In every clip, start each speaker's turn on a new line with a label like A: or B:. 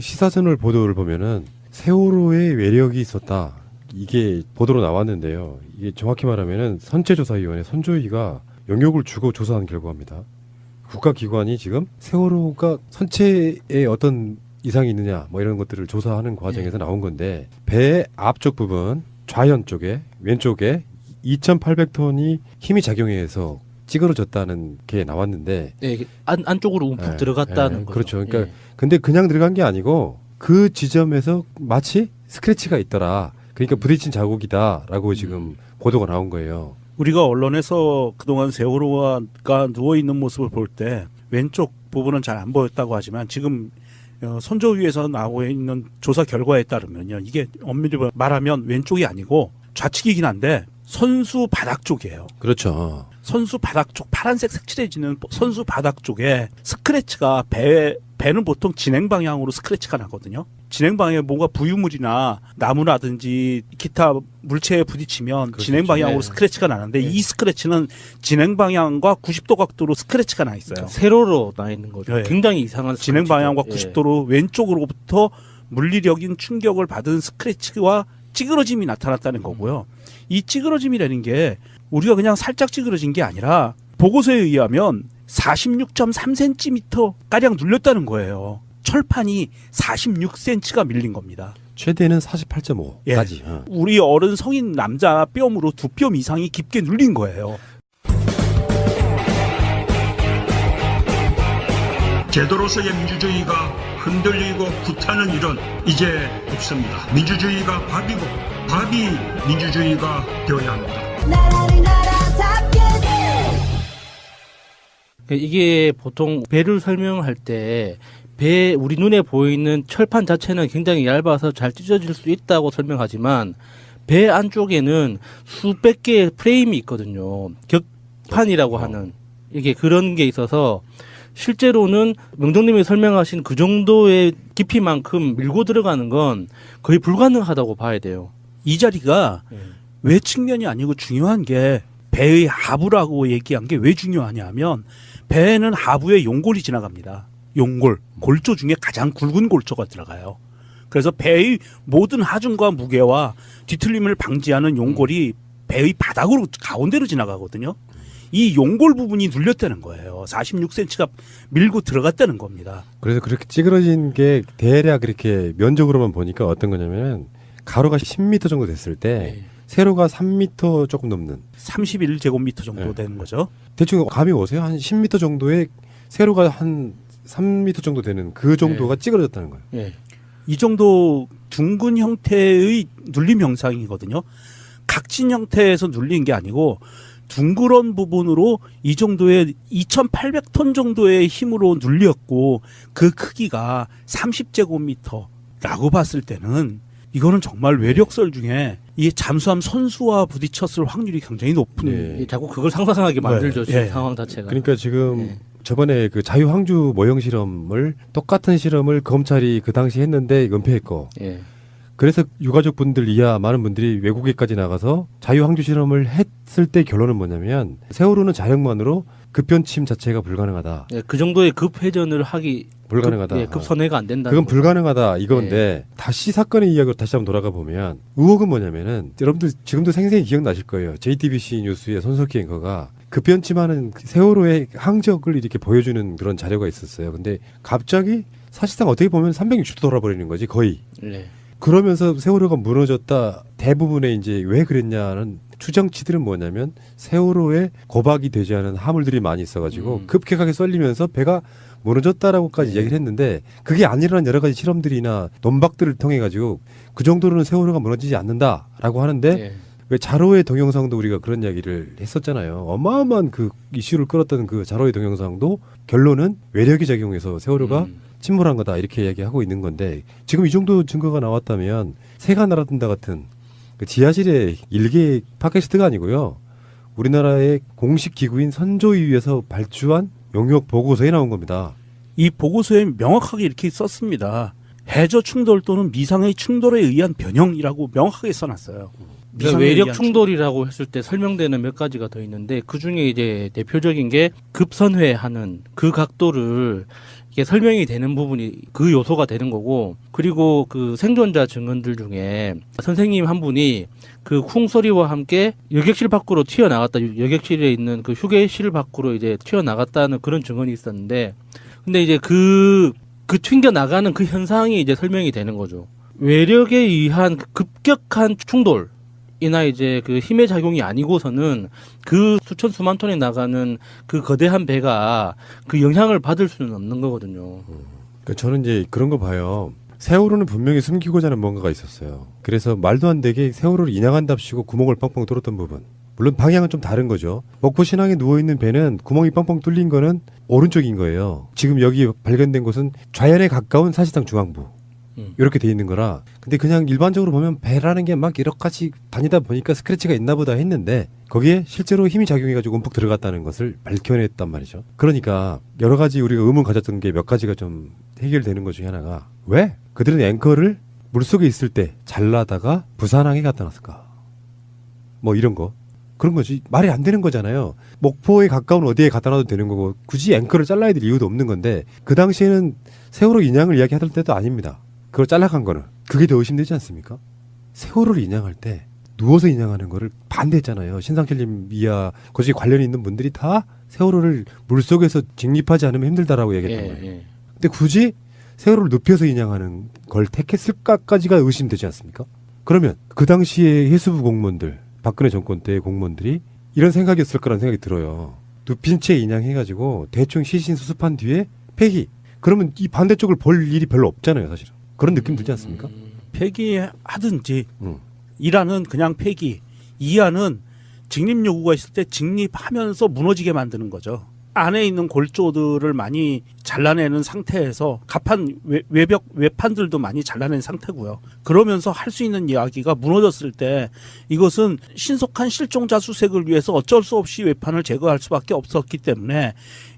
A: 시사저널 보도를 보면은 세월호의 외력이 있었다. 이게 보도로 나왔는데요. 이게 정확히 말하면은 선체조사위원회 선조위가 영역을 주고 조사한 결과입니다. 국가기관이 지금 세월호가 선체에 어떤 이상이 있느냐 뭐 이런 것들을 조사하는 과정에서 나온 건데 배 앞쪽 부분 좌연 쪽에 왼쪽에 2,800톤이 힘이 작용해서 찌그러졌다는 게 나왔는데
B: 네, 안쪽으로 움푹 들어갔다는 거죠.
A: 그렇죠. 그러니까 근데 그냥 들어간 게 아니고 그 지점에서 마치 스크래치가 있더라. 그러니까 부딪힌 자국이다라고 지금 보도가 나온 거예요.
C: 우리가 언론에서 그동안 세월호가 누워있는 모습을 볼 때 왼쪽 부분은 잘 안 보였다고 하지만 지금 선조위에서 나오고 있는 조사 결과에 따르면요. 이게 엄밀히 말하면 왼쪽이 아니고 좌측이긴 한데 선수 바닥 쪽이에요.
A: 그렇죠.
C: 선수 바닥 쪽 파란색 색칠해지는 선수 바닥 쪽에 스크래치가 배는 보통 진행 방향으로 스크래치가 나거든요. 진행 방향에 뭔가 부유물이나 나무라든지 기타 물체에 부딪히면
A: 그렇죠.
C: 진행 방향으로
B: 네.
C: 스크래치가 나는데
B: 네.
C: 이 스크래치는 진행 방향과 90도 각도로 스크래치가 나 있어요.
B: 세로로 나 있는 거죠.
C: 네.
B: 굉장히 이상한
C: 진행
B: 스크래치죠.
C: 방향과
B: 예.
C: 90도로 왼쪽으로부터 물리력인 충격을 받은 스크래치와 찌그러짐이 나타났다는 거고요. 이 찌그러짐이라는 게 우리가 그냥 살짝 찌그러진 게 아니라 보고서에 의하면 46.3cm 가량 눌렸다는 거예요. 철판이 46cm가 밀린 겁니다.
A: 최대는 48.5까지.
C: 우리 어른 성인 남자 뼘으로 2뼘 이상이 깊게 눌린 거예요.
D: 제도로서의 민주주의가 흔들리고 구타는 일은 이제 없습니다. 민주주의가 밥이고 밥이 민주주의가 되어야 합니다.
B: 이게 보통 배를 설명할 때 배 우리 눈에 보이는 철판 자체는 굉장히 얇아서 잘 찢어질 수 있다고 설명하지만 배 안쪽에는 수백 개의 프레임이 있거든요. 격판이라고 하는 이게 그런 게 있어서 실제로는 명동님이 설명하신 그 정도의 깊이만큼 밀고 들어가는 건 거의 불가능하다고 봐야 돼요.
C: 이 자리가 왜 측면이 아니고 중요한 게 배의 하부라고 얘기한 게 왜 중요하냐 하면 배에는 하부에 용골이 지나갑니다. 용골, 골조 중에 가장 굵은 골조가 들어가요. 그래서 배의 모든 하중과 무게와 뒤틀림을 방지하는 용골이 배의 바닥으로 가운데로 지나가거든요. 이 용골 부분이 눌렸다는 거예요. 46cm가 밀고 들어갔다는 겁니다.
A: 그래서 그렇게 찌그러진 게 대략 이렇게 면적으로만 보니까 어떤 거냐면 가로가 10m 정도 됐을 때 세로가 3m 조금 넘는
C: 31제곱미터 정도 되는 거죠.
A: 대충 감이 오세요? 한 10m 정도의 세로가 한 3m 정도 되는 그 정도가 찌그러졌다는 거예요.
B: 예.
C: 이 정도 둥근 형태의 눌림 형상이거든요. 각진 형태에서 눌린 게 아니고 둥그런 부분으로 이 정도의 2,800톤 정도의 힘으로 눌렸고 그 크기가 30제곱미터라고 봤을 때는 이거는 정말 외력설 중에 이 잠수함 선수와 부딪혔을 확률이 굉장히 높은.
B: 자꾸 그걸 상상하게 만들죠.
C: 네.
B: 상황 자체가.
A: 그러니까 지금 저번에 그 자유항주 모형 실험을 똑같은 실험을 검찰이 그 당시 했는데 은폐했고 그래서 유가족 분들 이하 많은 분들이 외국에까지 나가서 자유항주 실험을 했을 때 결론은 뭐냐면 세월호는 자력만으로 급변침 자체가 불가능하다.
B: 그 정도의 급회전을 하기
A: 불가능하다.
B: 급선회가 안 된다.
A: 그건 불가능하다 이건데 다시 사건의 이야기로 다시 한번 돌아가 보면 의혹은 뭐냐면은 여러분들 지금도 생생히 기억나실 거예요. JTBC 뉴스의 손석희 앵커가 급변침하는 세월호의 항적을 이렇게 보여주는 그런 자료가 있었어요. 근데 갑자기 사실상 어떻게 보면 360도 돌아버리는 거지 거의. 그러면서 세월호가 무너졌다. 대부분의 이제 왜 그랬냐는 추정치들은 뭐냐면 세월호에 고박이 되지 않은 화물들이 많이 있어가지고 급격하게 쏠리면서 배가 무너졌다라고까지 얘기를 했는데 그게 아니라는 여러 가지 실험들이나 논박들을 통해 가지고 그 정도로는 세월호가 무너지지 않는다라고 하는데 왜 자로의 동영상도 우리가 그런 이야기를 했었잖아요. 어마어마한 그 이슈를 끌었던 그 자로의 동영상도 결론은 외력이 작용해서 세월호가 침몰한 거다 이렇게 이야기하고 있는 건데 지금 이 정도 증거가 나왔다면 새가 날아든다 같은 그 지하실의 일개 팟캐스트가 아니고요. 우리나라의 공식 기구인 선조위에서 발주한 용역 보고서에 나온 겁니다.
C: 이 보고서에 명확하게 이렇게 썼습니다. 해저 충돌 또는 미상의 충돌에 의한 변형이라고 명확하게 써놨어요.
B: 외력 충돌이라고 했을 때 설명되는 몇 가지가 더 있는데 그 중에 이제 대표적인 게 급선회하는 그 각도를 이게 설명이 되는 부분이 그 요소가 되는 거고, 그리고 그 생존자 증언들 중에 선생님 한 분이 그 쿵 소리와 함께 여객실 밖으로 튀어나갔다, 여객실에 있는 그 휴게실 밖으로 이제 튀어나갔다는 그런 증언이 있었는데, 근데 이제 그 튕겨 나가는 그 현상이 이제 설명이 되는 거죠. 외력에 의한 급격한 충돌이나 이제 그 힘의 작용이 아니고서는 그 수천 수만 톤이 나가는 그 거대한 배가 그 영향을 받을 수는 없는 거거든요.
A: 그러니까 저는 이제 그런 거 봐요. 세월호는 분명히 숨기고자 하는 뭔가가 있었어요. 그래서 말도 안 되게 세월호를 인양한답시고 구멍을 뻥뻥 뚫었던 부분. 물론 방향은 좀 다른 거죠. 목포 신항에 누워있는 배는 구멍이 뻥뻥 뚫린 거는 오른쪽인 거예요. 지금 여기 발견된 곳은 좌연에 가까운 사실상 중앙부. 이렇게 돼 있는 거라. 근데 그냥 일반적으로 보면 배라는 게 막 여러 가지 다니다 보니까 스크래치가 있나 보다 했는데 거기에 실제로 힘이 작용해가지고 움푹 들어갔다는 것을 밝혀냈단 말이죠. 그러니까 여러 가지 우리가 의문 가졌던 게 몇 가지가 좀 해결되는 것 중에 하나가 왜 그들은 앵커를 물속에 있을 때 잘라다가 부산항에 갖다 놨을까? 뭐 이런 거. 그런 거지. 말이 안 되는 거잖아요. 목포에 가까운 어디에 갖다 놔도 되는 거고 굳이 앵커를 잘라야 될 이유도 없는 건데 그 당시에는 세월호 인양을 이야기하던 때도 아닙니다. 그걸 잘라간 거는 그게 더 의심되지 않습니까? 세월호를 인양할 때 누워서 인양하는 거를 반대했잖아요. 신상철님 이하 거기 관련이 있는 분들이 다 세월호를 물속에서 직립하지 않으면 힘들다라고 얘기했단 말이에요. 근데 굳이 세월호를 눕혀서 인양하는 걸 택했을까까지가 의심되지 않습니까? 그러면 그 당시에 해수부 공무원들, 박근혜 정권 때의 공무원들이 이런 생각이었을 거라는 생각이 들어요. 눕힌 채 인양해가지고 대충 시신 수습한 뒤에 폐기. 그러면 이 반대쪽을 볼 일이 별로 없잖아요, 사실은. 그런 느낌 들지 않습니까?
C: 폐기하든지 1화는 그냥 폐기, 2화는 직립 요구가 있을 때 직립하면서 무너지게 만드는 거죠. 안에 있는 골조들을 많이 잘라내는 상태에서 갑판 외판들도 많이 잘라낸 상태고요. 그러면서 할 수 있는 이야기가 무너졌을 때 이것은 신속한 실종자 수색을 위해서 어쩔 수 없이 외판을 제거할 수밖에 없었기 때문에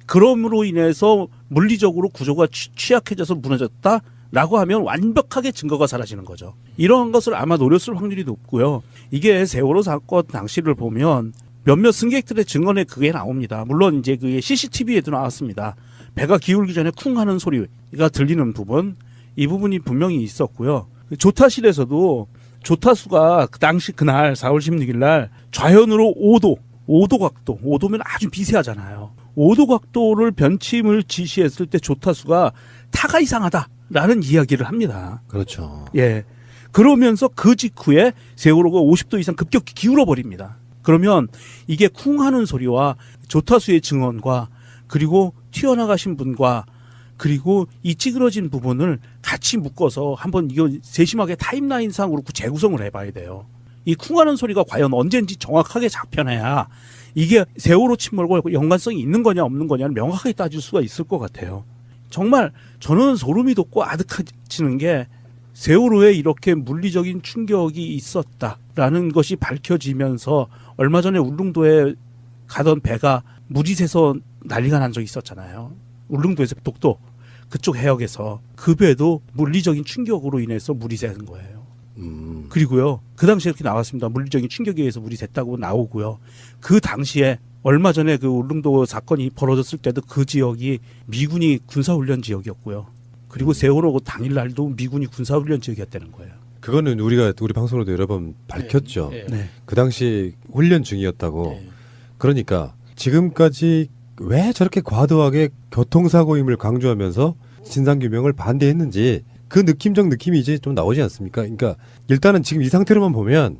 C: 그럼으로 인해서 물리적으로 구조가 취약해져서 무너졌다라고 하면 완벽하게 증거가 사라지는 거죠. 이러한 것을 아마 노렸을 확률이 높고요. 이게 세월호 사건 당시를 보면 몇몇 승객들의 증언에 그게 나옵니다. 물론 이제 그게 CCTV에도 나왔습니다. 배가 기울기 전에 쿵 하는 소리가 들리는 부분, 이 부분이 분명히 있었고요. 조타실에서도 조타수가 그 당시 그날 4월 16일 날 좌현으로 5도 각도, 5도면 아주 미세하잖아요. 5도 각도를 변침을 지시했을 때 조타수가 타가 이상하다라는 이야기를 합니다.
A: 그렇죠.
C: 예. 그러면서 그 직후에 세월호가 50도 이상 급격히 기울어 버립니다. 그러면 이게 쿵 하는 소리와 조타수의 증언과 그리고 튀어나가신 분과 그리고 이 찌그러진 부분을 같이 묶어서 한번 이거 세심하게 타임라인상으로 재구성을 해봐야 돼요. 이 쿵 하는 소리가 과연 언제인지 정확하게 잡혀내야 이게 세월호 침몰과 연관성이 있는 거냐 없는 거냐를 명확하게 따질 수가 있을 것 같아요. 정말 저는 소름이 돋고 아득해지는 게 세월호에 이렇게 물리적인 충격이 있었다라는 것이 밝혀지면서 얼마 전에 울릉도에 가던 배가 물이 새서 난리가 난 적이 있었잖아요. 울릉도에서 독도 그쪽 해역에서 그 배도 물리적인 충격으로 인해서 물이 새는 거예요. 그리고요. 그 당시에 이렇게 나왔습니다. 물리적인 충격에 의해서 물이 샜다고 나오고요. 그 당시에 얼마 전에 그 울릉도 사건이 벌어졌을 때도 그 지역이 미군이 군사훈련 지역이었고요. 그리고 세월호 당일날도 미군이 군사훈련 지역이었다는 거예요.
A: 그거는 우리 방송으로도 여러 번 밝혔죠.
C: 네.
A: 그 당시 훈련 중이었다고.
B: 네.
A: 그러니까 지금까지 왜 저렇게 과도하게 교통사고임을 강조하면서 진상규명을 반대했는지 그 느낌적 느낌이 이제 좀 나오지 않습니까? 그러니까 일단은 지금 이 상태로만 보면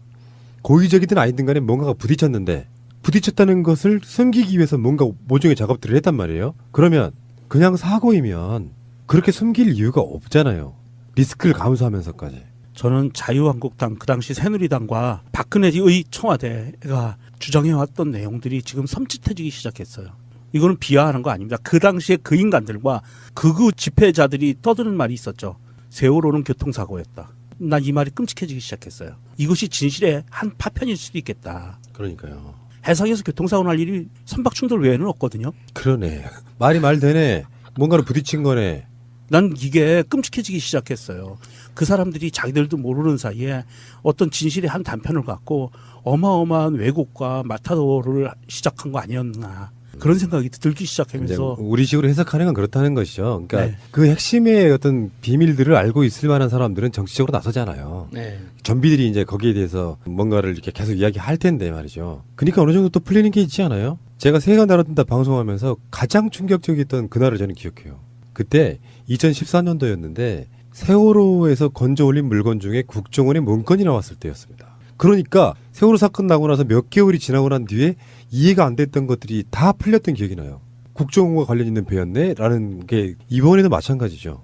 A: 고의적이든 아니든 간에 뭔가가 부딪혔는데 부딪혔다는 것을 숨기기 위해서 뭔가 모종의 작업들을 했단 말이에요. 그러면 그냥 사고이면 그렇게 숨길 이유가 없잖아요. 리스크를 감수하면서까지.
C: 저는 자유한국당 그 당시 새누리당과 박근혜의 청와대가 주장해왔던 내용들이 지금 섬찟해지기 시작했어요. 이거는 비하하는 거 아닙니다. 그 당시에 그 인간들과 극우 집회자들이 떠드는 말이 있었죠. 세월호는 교통사고였다. 난 이 말이 끔찍해지기 시작했어요. 이것이 진실의 한 파편일 수도 있겠다.
A: 그러니까요.
C: 해상에서 교통사고 날 일이 선박충돌 외에는 없거든요.
A: 그러네. 말이 말 되네. 뭔가를 부딪힌 거네.
C: 난 이게 끔찍해지기 시작했어요. 그 사람들이 자기들도 모르는 사이에 어떤 진실의 한 단편을 갖고 어마어마한 왜곡과 마타도를 시작한 거 아니었나. 그런 생각이 들기
A: 이제
C: 시작하면서
A: 우리식으로 해석하는 건 그렇다는 것이죠. 그러니까
C: 네.
A: 그 핵심의 어떤 비밀들을 알고 있을 만한 사람들은 정치적으로 나서잖아요.
B: 네.
A: 전비들이 이제 거기에 대해서 뭔가를 이렇게 계속 이야기할 텐데 말이죠. 그러니까 어느 정도 또 풀리는 게 있지 않아요? 제가 세계가 날아든다 방송하면서 가장 충격적이었던 그날을 저는 기억해요. 그때 2014년도였는데 세월호에서 건져 올린 물건 중에 국정원의 문건이 나왔을 때였습니다. 그러니까 세월호 사건 나고 나서 몇 개월이 지나고 난 뒤에 이해가 안 됐던 것들이 다 풀렸던 기억이 나요. 국정원과 관련 있는 배였네? 라는 게 이번에도 마찬가지죠.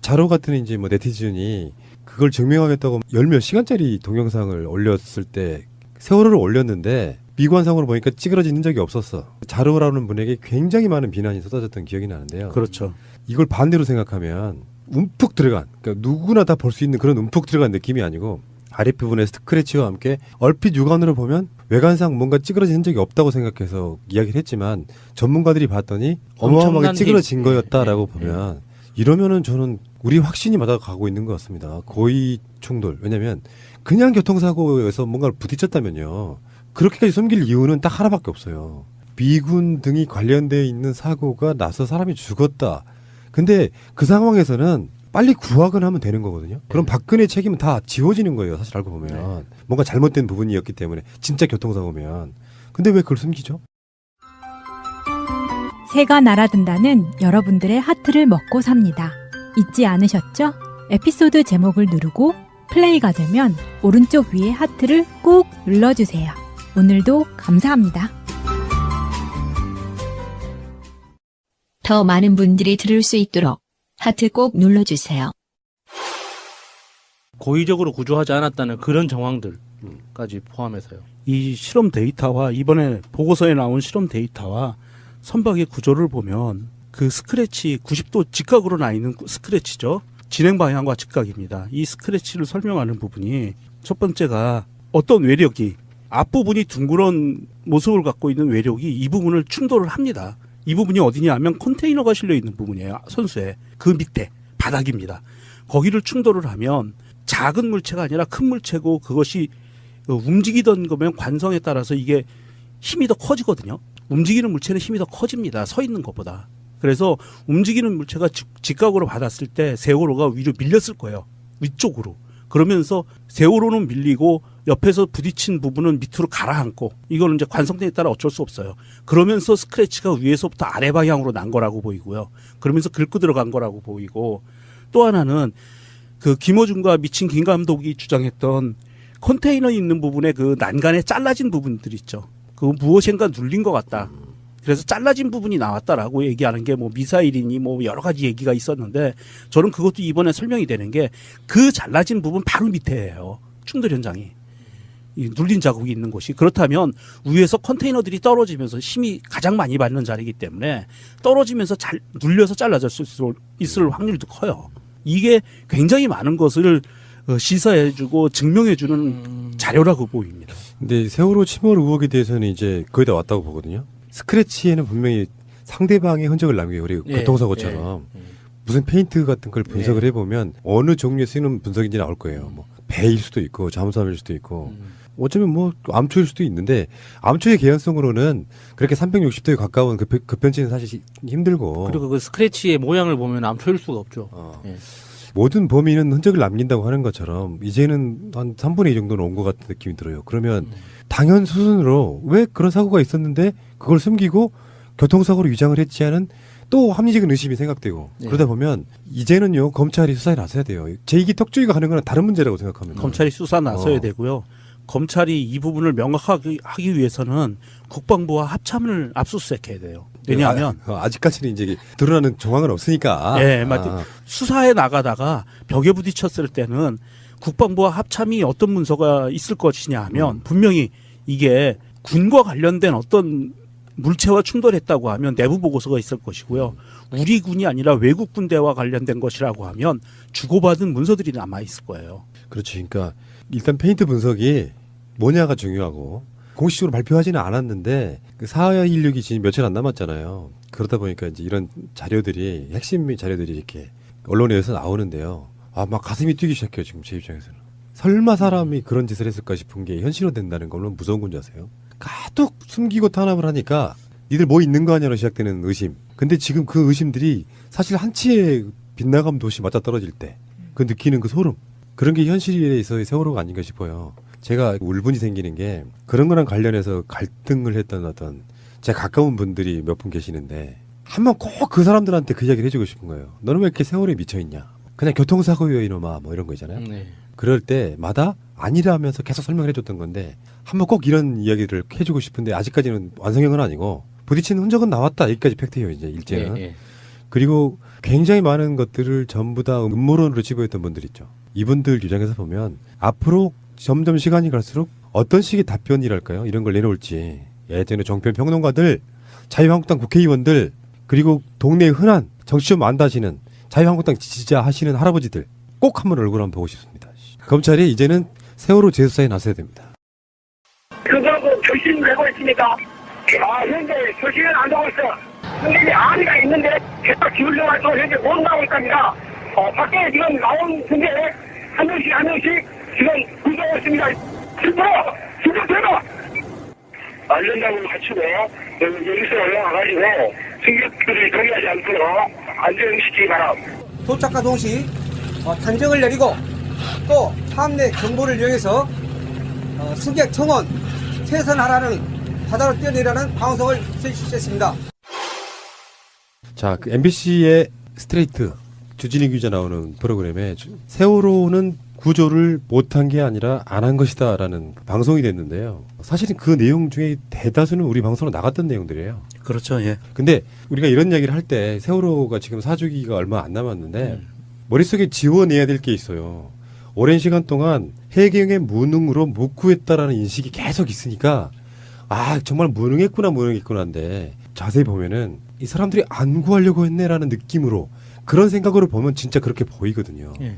A: 자료 같은 이제 뭐 네티즌이 그걸 증명하겠다고 열 몇 시간짜리 동영상을 올렸을 때 세월호를 올렸는데 미관상으로 보니까 찌그러지는 적이 없었어. 자료라는 분에게 굉장히 많은 비난이 쏟아졌던 기억이 나는데요.
C: 그렇죠.
A: 이걸 반대로 생각하면 움푹 들어간, 그러니까 누구나 다 볼 수 있는 그런 움푹 들어간 느낌이 아니고 아랫부분에 스크래치와 함께 얼핏 육안으로 보면 외관상 뭔가 찌그러진 흔적이 없다고 생각해서 이야기를 했지만 전문가들이 봤더니 어마어마하게
B: 엄청난
A: 찌그러진
B: 힘.
A: 거였다라고
B: 네, 네,
A: 보면 이러면은 저는 우리 확신이 맞아가고 있는 것 같습니다. 고의 충돌. 왜냐하면 그냥 교통사고에서 뭔가를 부딪혔다면요. 그렇게까지 숨길 이유는 딱 하나밖에 없어요. 미군 등이 관련되어 있는 사고가 나서 사람이 죽었다. 근데 그 상황에서는 빨리 구하거나 하면 되는 거거든요. 그럼 박근혜 책임은 다 지워지는 거예요. 사실 알고 보면. 뭔가 잘못된 부분이었기 때문에 진짜 교통사고면. 근데 왜 그걸 숨기죠?
E: 새가 날아든다는 여러분들의 하트를 먹고 삽니다. 잊지 않으셨죠? 에피소드 제목을 누르고 플레이가 되면 오른쪽 위에 하트를 꾹 눌러주세요. 오늘도 감사합니다.
F: 더 많은 분들이 들을 수 있도록 하트 꼭 눌러주세요.
B: 고의적으로 구조하지 않았다는 그런 정황들까지 포함해서요.
C: 이 실험 데이터와 이번에 보고서에 나온 실험 데이터와 선박의 구조를 보면 그 스크래치 90도 직각으로 나 있는 스크래치죠. 진행 방향과 직각입니다. 이 스크래치를 설명하는 부분이 첫 번째가 어떤 외력이 앞부분이 둥그런 모습을 갖고 있는 외력이 이 부분을 충돌을 합니다. 이 부분이 어디냐 하면 컨테이너가 실려 있는 부분이에요. 선수의 그 밑에 바닥입니다. 거기를 충돌을 하면 작은 물체가 아니라 큰 물체고 그것이 움직이던 거면 관성에 따라서 이게 힘이 더 커지거든요. 움직이는 물체는 힘이 더 커집니다. 서 있는 것보다. 그래서 움직이는 물체가 직각으로 받았을 때 세월호가 위로 밀렸을 거예요. 위쪽으로. 그러면서 세월호는 밀리고 옆에서 부딪힌 부분은 밑으로 가라앉고 이거는 이제 관성대에 따라 어쩔 수 없어요. 그러면서 스크래치가 위에서부터 아래 방향으로 난 거라고 보이고요. 그러면서 긁고 들어간 거라고 보이고 또 하나는 그 김어준과 미친 김 감독이 주장했던 컨테이너 있는 부분에 그 난간에 잘라진 부분들 있죠. 그 무엇인가 눌린 것 같다. 그래서 잘라진 부분이 나왔다라고 얘기하는 게 뭐 미사일이니 뭐 여러 가지 얘기가 있었는데 저는 그것도 이번에 설명이 되는 게 그 잘라진 부분 바로 밑에예요. 충돌 현장이. 이 눌린 자국이 있는 곳이. 그렇다면 위에서 컨테이너들이 떨어지면서 힘이 가장 많이 받는 자리이기 때문에 떨어지면서 눌려서 잘라질 수 있을 확률도 커요. 이게 굉장히 많은 것을 시사해주고 증명해주는 자료라고 보입니다.
A: 근데 세월호 침몰 의혹에 대해서는 이제 거의 다 왔다고 보거든요. 스크래치에는 분명히 상대방의 흔적을 남겨요. 우리
B: 예,
A: 교통사고처럼. 무슨 페인트 같은 걸 분석을 해보면 어느 종류에 쓰는 분석인지 나올 거예요. 뭐 배일 수도 있고 잠수함일 수도 있고 어쩌면 뭐 암초일 수도 있는데 암초의 개연성으로는 그렇게 360도에 가까운 그 편지는 사실 힘들고
B: 그리고 그 스크래치의 모양을 보면 암초일 수가 없죠. 예.
A: 모든 범인은 흔적을 남긴다고 하는 것처럼 이제는 한 3분의 2 정도는 온 것 같은 느낌이 들어요. 그러면 당연 수순으로 왜 그런 사고가 있었는데 그걸 숨기고 교통사고로 위장을 했지 하는 또 합리적인 의심이 생각되고 그러다 보면 이제는요 검찰이 수사에 나서야 돼요. 제2기 턱주기가 가는 건 다른 문제라고 생각합니다.
C: 검찰이 수사 나서야 되고요. 검찰이 이 부분을 명확하게 하기 위해서는 국방부와 합참을 압수수색해야 돼요. 왜냐하면
A: 아직까지는 이제 드러나는 정황은 없으니까.
C: 예, 맞죠. 수사에 나가다가 벽에 부딪혔을 때는 국방부와 합참이 어떤 문서가 있을 것이냐 하면 분명히 이게 군과 관련된 어떤 물체와 충돌했다고 하면 내부 보고서가 있을 것이고요. 우리 군이 아니라 외국 군대와 관련된 것이라고 하면 주고받은 문서들이 남아 있을 거예요.
A: 그렇죠. 그러니까 일단 페인트 분석이 뭐냐가 중요하고 공식적으로 발표하지는 않았는데 그 4.16이 지금 며칠 안 남았잖아요. 그러다 보니까 이제 이런 자료들이 핵심 자료들이 이렇게 언론에 의해서 나오는데요. 아, 막 가슴이 뛰기 시작해요. 지금 제 입장에서는. 설마 사람이 그런 짓을 했을까 싶은 게 현실화된다는 건 얼마나 무서운 건지 아세요? 가득 숨기고 탄압을 하니까 니들 뭐 있는 거 아니야로 시작되는 의심. 근데 지금 그 의심들이 사실 한치의 빗나감 도시 맞아 떨어질 때 그 느끼는 그 소름. 그런 게 현실에서의 세월호가 아닌가 싶어요. 제가 울분이 생기는 게 그런 거랑 관련해서 갈등을 했던 어떤 제 가까운 분들이 몇 분 계시는데 한번 꼭 그 사람들한테 그 이야기를 해주고 싶은 거예요. 너는 왜 이렇게 세월에 미쳐있냐. 그냥 교통사고요 이놈아 뭐 이런 거 있잖아요.
B: 네.
A: 그럴 때마다 아니라면서 계속 설명을 해줬던 건데 한번 꼭 이런 이야기를 해주고 싶은데 아직까지는 완성형은 아니고 부딪히는 흔적은 나왔다. 여기까지 팩트예요 이제 일제는.
B: 예.
A: 그리고 굉장히 많은 것들을 전부 다 음모론으로 집어했던 분들 있죠. 이분들 유장에서 보면 앞으로 점점 시간이 갈수록 어떤 식의 답변이랄까요? 이런 걸 내놓을지 예전에 종편 평론가들, 자유한국당 국회의원들 그리고 동네에 흔한 정치 좀 안다시는 자유한국당 지지자 하시는 할아버지들 꼭 한번 얼굴 한번 보고 싶습니다. 검찰이 이제는 세월호 재수사에 나서야 됩니다.
G: 그거하고 결심 내고 있으니까 현재 결심은 안 나고 있어. 근데 아리가 있는데 계속 기울여가지고 현재 못 나오고 있답니다. 밖에 지금 나온 중에 한 명씩 지금 구조하고 있습니다. 진짜 대박! 알른다고 갖추고 여기서 올라와가지고 승객들이 동의하지 않도록 안전시키기 바랍니다.
H: 도착과 동시 단정을 내리고 또 함내 경보를 이용해서 승객 청원 퇴선하라는 바다로 뛰어내리라는 방송을 실시했습니다.
A: 자, 그 MBC의 스트레이트 주진희 기자 나오는 프로그램에 세월호는 구조를 못한 게 아니라 안 한 것이다라는 방송이 됐는데요. 사실은 그 내용 중에 대다수는 우리 방송으로 나갔던 내용들이에요.
C: 그렇죠. 예.
A: 근데 우리가 이런 이야기를 할 때 세월호가 지금 사주기가 얼마 안 남았는데 머릿속에 지워내야 될 게 있어요. 오랜 시간 동안 해경의 무능으로 묵구했다라는 인식이 계속 있으니까 정말 무능했구나인데 자세히 보면은 이 사람들이 안 구하려고 했네라는 느낌으로 그런 생각으로 보면 진짜 그렇게 보이거든요.
B: 예.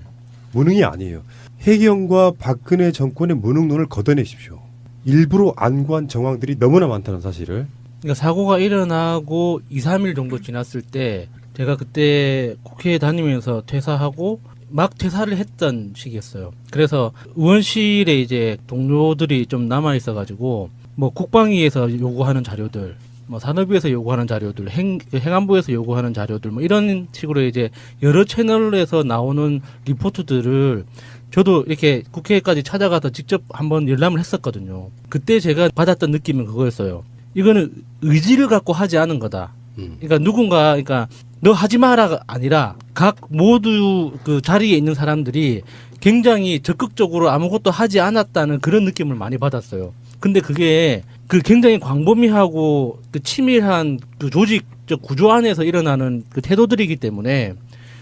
A: 무능이 아니에요. 해경과 박근혜 정권의 무능론을 걷어내십시오. 일부러 안 구한 정황들이 너무나 많다는 사실을.
B: 그러니까 사고가 일어나고 2, 3일 정도 지났을 때 제가 그때 국회에 다니면서 퇴사하고 막 퇴사를 했던 시기였어요. 그래서 의원실에 이제 동료들이 좀 남아 있어가지고 뭐 국방위에서 요구하는 자료들, 뭐 산업위에서 요구하는 자료들, 행안부에서 요구하는 자료들, 뭐 이런 식으로 이제 여러 채널에서 나오는 리포트들을 저도 이렇게 국회까지 찾아가서 직접 한번 열람을 했었거든요. 그때 제가 받았던 느낌은 그거였어요. 이거는 의지를 갖고 하지 않은 거다. 그러니까 그러니까 너 하지 마라가 아니라 각 모두 그 자리에 있는 사람들이 굉장히 적극적으로 아무것도 하지 않았다는 그런 느낌을 많이 받았어요. 근데 그게 그 굉장히 광범위하고 그 치밀한 그 조직적 구조 안에서 일어나는 그 태도들이기 때문에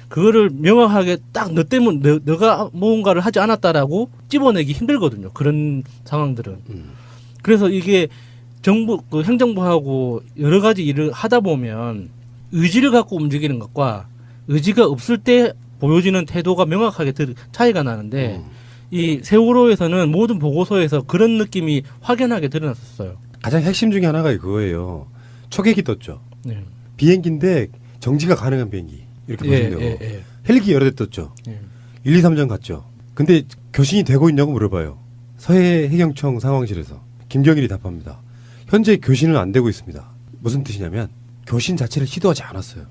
B: 그거를 명확하게 딱 너 때문에 너가 뭔가를 하지 않았다라고 집어내기 힘들거든요. 그런 상황들은. 그래서 이게 정부, 그 행정부하고 여러 가지 일을 하다 보면 의지를 갖고 움직이는 것과 의지가 없을 때 보여지는 태도가 명확하게 차이가 나는데 이 세월호에서는 모든 보고서에서 그런 느낌이 확연하게 드러났었어요.
A: 가장 핵심 중에 하나가 그거예요. 초계기 떴죠.
B: 네.
A: 비행기인데 정지가 가능한 비행기. 이렇게 보시면 돼요.
B: 예.
A: 헬기 여러 대 떴죠.
B: 예.
A: 1, 2, 3전 갔죠. 근데 교신이 되고 있냐고 물어봐요. 서해 해경청 상황실에서. 김경일이 답합니다. 현재 교신은 안 되고 있습니다. 무슨 뜻이냐면 교신 자체를 시도하지 않았어요.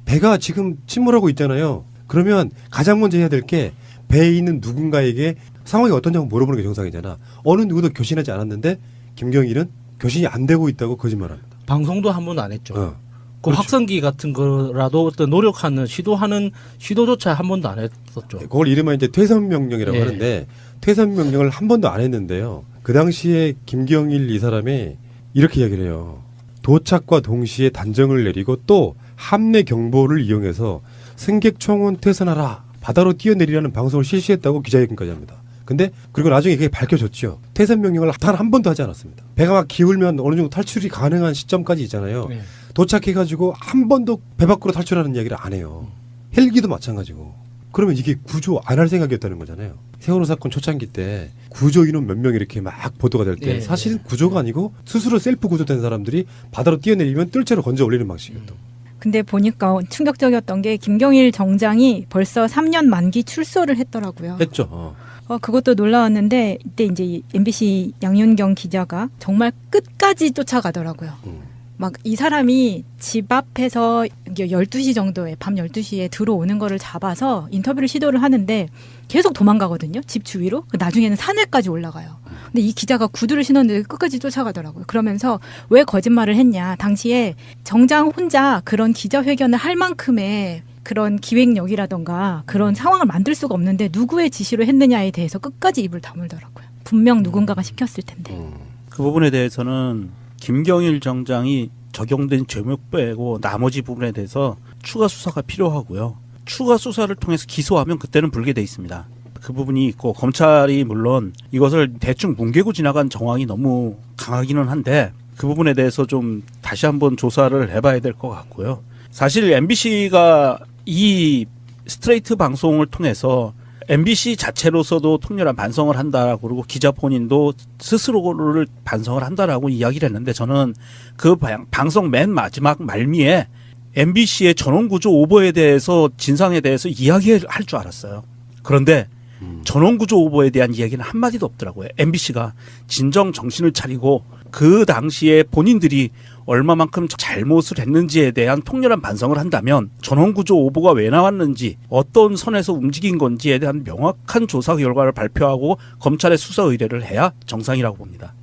A: 배가 지금 침몰하고 있잖아요. 그러면 가장 먼저 해야 될 게 배에 있는 누군가에게 상황이 어떠냐고 물어보는 게 정상이잖아. 어느 누구도 교신하지 않았는데 김경일은 교신이 안 되고 있다고 거짓말합니다.
B: 방송도 한 번도 안 했죠. 그
A: 그렇죠.
B: 확성기 같은 거라도 어떤 노력하는 시도조차 한 번도 안 했었죠.
A: 그걸 이름은 이제 퇴선 명령이라고 하는데 퇴선 명령을 한 번도 안 했는데요. 그 당시에 김경일 이 사람이 이렇게 이야기를 해요. 도착과 동시에 단정을 내리고 또 함내 경보를 이용해서 승객 청원 퇴선하라. 바다로 뛰어내리라는 방송을 실시했다고 기자회견까지 합니다. 근데 그리고 나중에 그게 밝혀졌죠. 퇴선 명령을 단 한 번도 하지 않았습니다. 배가 막 기울면 어느 정도 탈출이 가능한 시점까지 있잖아요.
B: 네.
A: 도착해가지고 한 번도 배 밖으로 탈출하는 이야기를 안 해요. 헬기도 마찬가지고. 그러면 이게 구조 안 할 생각이었다는 거잖아요. 세월호 사건 초창기 때 구조 인원 몇 명 이렇게 막 보도가 될 때 사실 구조가 아니고 스스로 셀프 구조된 사람들이 바다로 뛰어내리면 뜰채로 건져 올리는 방식이었던.
E: 근데 보니까 충격적이었던 게 김경일 정장이 벌써 3년 만기 출소를 했더라고요.
A: 했죠.
E: 그것도 놀라웠는데 이때 이제 MBC 양윤경 기자가 정말 끝까지 쫓아가더라고요. 막 이 사람이 집 앞에서 12시 정도에 밤 12시에 들어오는 거를 잡아서 인터뷰를 시도를 하는데 계속 도망가거든요. 집 주위로. 나중에는 산에까지 올라가요. 근데 이 기자가 구두를 신었는데 끝까지 쫓아가더라고요. 그러면서 왜 거짓말을 했냐. 당시에 정장 혼자 그런 기자회견을 할 만큼의 그런 기획력이라던가 그런 상황을 만들 수가 없는데 누구의 지시로 했느냐에 대해서 끝까지 입을 다물더라고요. 분명 누군가가 시켰을 텐데.
C: 그 부분에 대해서는 김경일 정장이 적용된 죄목 빼고 나머지 부분에 대해서 추가 수사가 필요하고요. 추가 수사를 통해서 기소하면 그때는 불게 돼 있습니다. 그 부분이 있고 검찰이 물론 이것을 대충 뭉개고 지나간 정황이 너무 강하기는 한데 그 부분에 대해서 좀 다시 한번 조사를 해봐야 될 것 같고요. 사실 MBC가 이 스트레이트 방송을 통해서 MBC 자체로서도 통렬한 반성을 한다라고 그러고 기자 본인도 스스로를 반성을 한다라고 이야기를 했는데 저는 그 방송 맨 마지막 말미에 MBC의 전원구조 오보에 대해서 진상에 대해서 이야기할 줄 알았어요. 그런데 전원구조 오보에 대한 이야기는 한마디도 없더라고요. MBC가 진정 정신을 차리고 그 당시에 본인들이 얼마만큼 잘못을 했는지에 대한 통렬한 반성을 한다면 전원구조 오보가 왜 나왔는지 어떤 선에서 움직인 건지에 대한 명확한 조사 결과를 발표하고 검찰에 수사 의뢰를 해야 정상이라고 봅니다.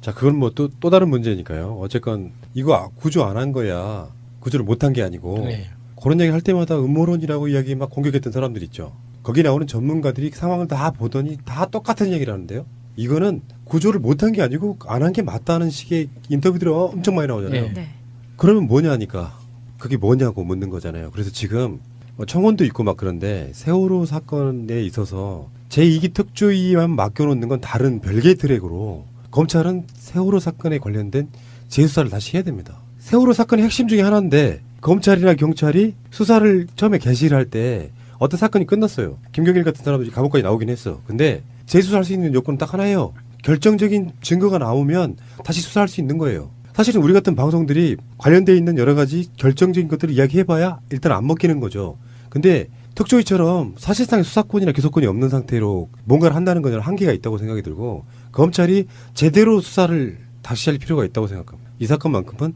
A: 자, 그건 뭐 또 다른 문제니까요. 어쨌건 이거 구조 안 한 거야. 구조를 못한 게 아니고
B: 네.
A: 그런 얘기 할 때마다 음모론이라고 이야기 막 공격했던 사람들 있죠. 거기 나오는 전문가들이 상황을 다 보더니 다 똑같은 얘기를 하는데요. 이거는 구조를 못한 게 아니고 안 한 게 맞다는 식의 인터뷰들이 엄청 많이 나오잖아요.
B: 네.
E: 네.
A: 그러면 뭐냐니까 그게 뭐냐고 묻는 거잖아요. 그래서 지금 청원도 있고 막 그런데 세월호 사건에 있어서 제2기 특조위만 맡겨놓는 건 다른 별개의 트랙으로 검찰은 세월호 사건에 관련된 재수사를 다시 해야 됩니다. 세월호 사건의 핵심 중에 하나인데 검찰이나 경찰이 수사를 처음에 개시를 할 때 어떤 사건이 끝났어요. 김경일 같은 사람들이 감옥까지 나오긴 했어. 근데 재수사할 수 있는 요건은 딱 하나예요. 결정적인 증거가 나오면 다시 수사할 수 있는 거예요. 사실은 우리 같은 방송들이 관련돼 있는 여러 가지 결정적인 것들을 이야기해봐야 일단 안 먹히는 거죠. 근데 특조위처럼 사실상의 수사권이나 기소권이 없는 상태로 뭔가를 한다는 건 한계가 있다고 생각이 들고 검찰이 제대로 수사를 다시 할 필요가 있다고 생각합니다. 이 사건만큼은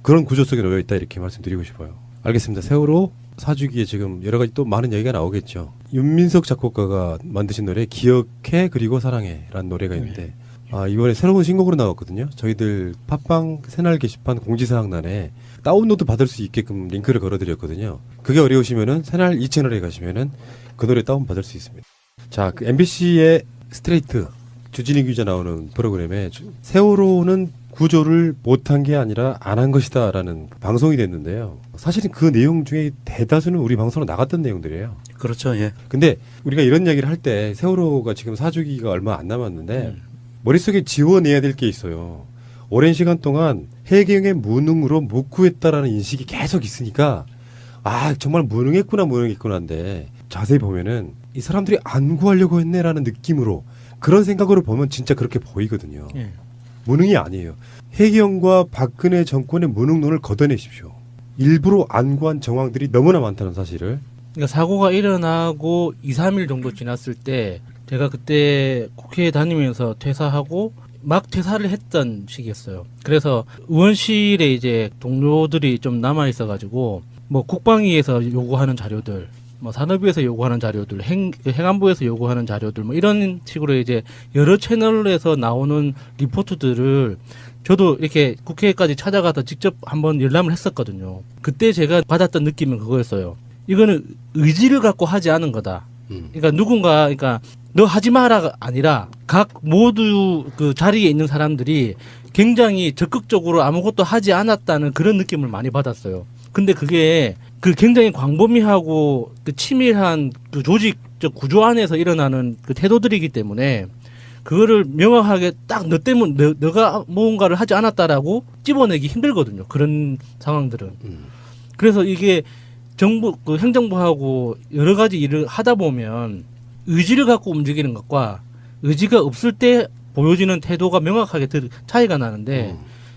A: 그런 구조 속에 놓여 있다 이렇게 말씀드리고 싶어요. 알겠습니다. 세월호 사주기에 지금 여러 가지 또 많은 얘기가 나오겠죠. 윤민석 작곡가가 만드신 노래 기억해 그리고 사랑해라는 노래가 있는데 이번에 새로운 신곡으로 나왔거든요. 저희들 팟빵 새날 게시판 공지사항란에 다운로드 받을 수 있게끔 링크를 걸어드렸거든요. 그게 어려우시면은 새날 2채널에 가시면은 그 노래 다운 받을 수 있습니다. 자, 그 MBC의 스트레이트 주진희 기자 나오는 프로그램에 세월호는 구조를 못한 게 아니라 안 한 것이다라는 방송이 됐는데요. 사실은 그 내용 중에 대다수는 우리 방송으로 나갔던 내용들이에요.
C: 그렇죠. 예.
A: 근데 우리가 이런 이야기를 할 때 세월호가 지금 사주기가 얼마 안 남았는데 머릿속에 지워내야 될 게 있어요. 오랜 시간 동안 해경의 무능으로 못 구했다라는 인식이 계속 있으니까 정말 무능했구나인데 자세히 보면은 이 사람들이 안 구하려고 했네라는 느낌으로 그런 생각으로 보면 진짜 그렇게 보이거든요.
B: 예.
A: 무능이 아니에요. 해경과 박근혜 정권의 무능론을 걷어내십시오. 일부러 안 구한 정황들이 너무나 많다는 사실을.
B: 그러니까 사고가 일어나고 2, 3일 정도 지났을 때 제가 그때 국회에 다니면서 퇴사하고 막 퇴사를 했던 시기였어요. 그래서 의원실에 이제 동료들이 좀 남아 있어가지고 뭐 국방위에서 요구하는 자료들, 뭐 산업위에서 요구하는 자료들, 행안부에서 요구하는 자료들, 뭐 이런 식으로 이제 여러 채널에서 나오는 리포트들을 저도 이렇게 국회까지 찾아가서 직접 한번 열람을 했었거든요. 그때 제가 받았던 느낌은 그거였어요. 이거는 의지를 갖고 하지 않은 거다. 그러니까 너 하지 마라가 아니라 각 모두 그 자리에 있는 사람들이 굉장히 적극적으로 아무것도 하지 않았다는 그런 느낌을 많이 받았어요. 근데 그게 그 굉장히 광범위하고 그 치밀한 그 조직적 구조 안에서 일어나는 그 태도들이기 때문에 그거를 명확하게 딱 너 때문에 너가 뭔가를 하지 않았다라고 집어내기 힘들거든요. 그런 상황들은. 그래서 이게 정부, 그 행정부하고 여러 가지 일을 하다 보면 의지를 갖고 움직이는 것과 의지가 없을 때 보여지는 태도가 명확하게 차이가 나는데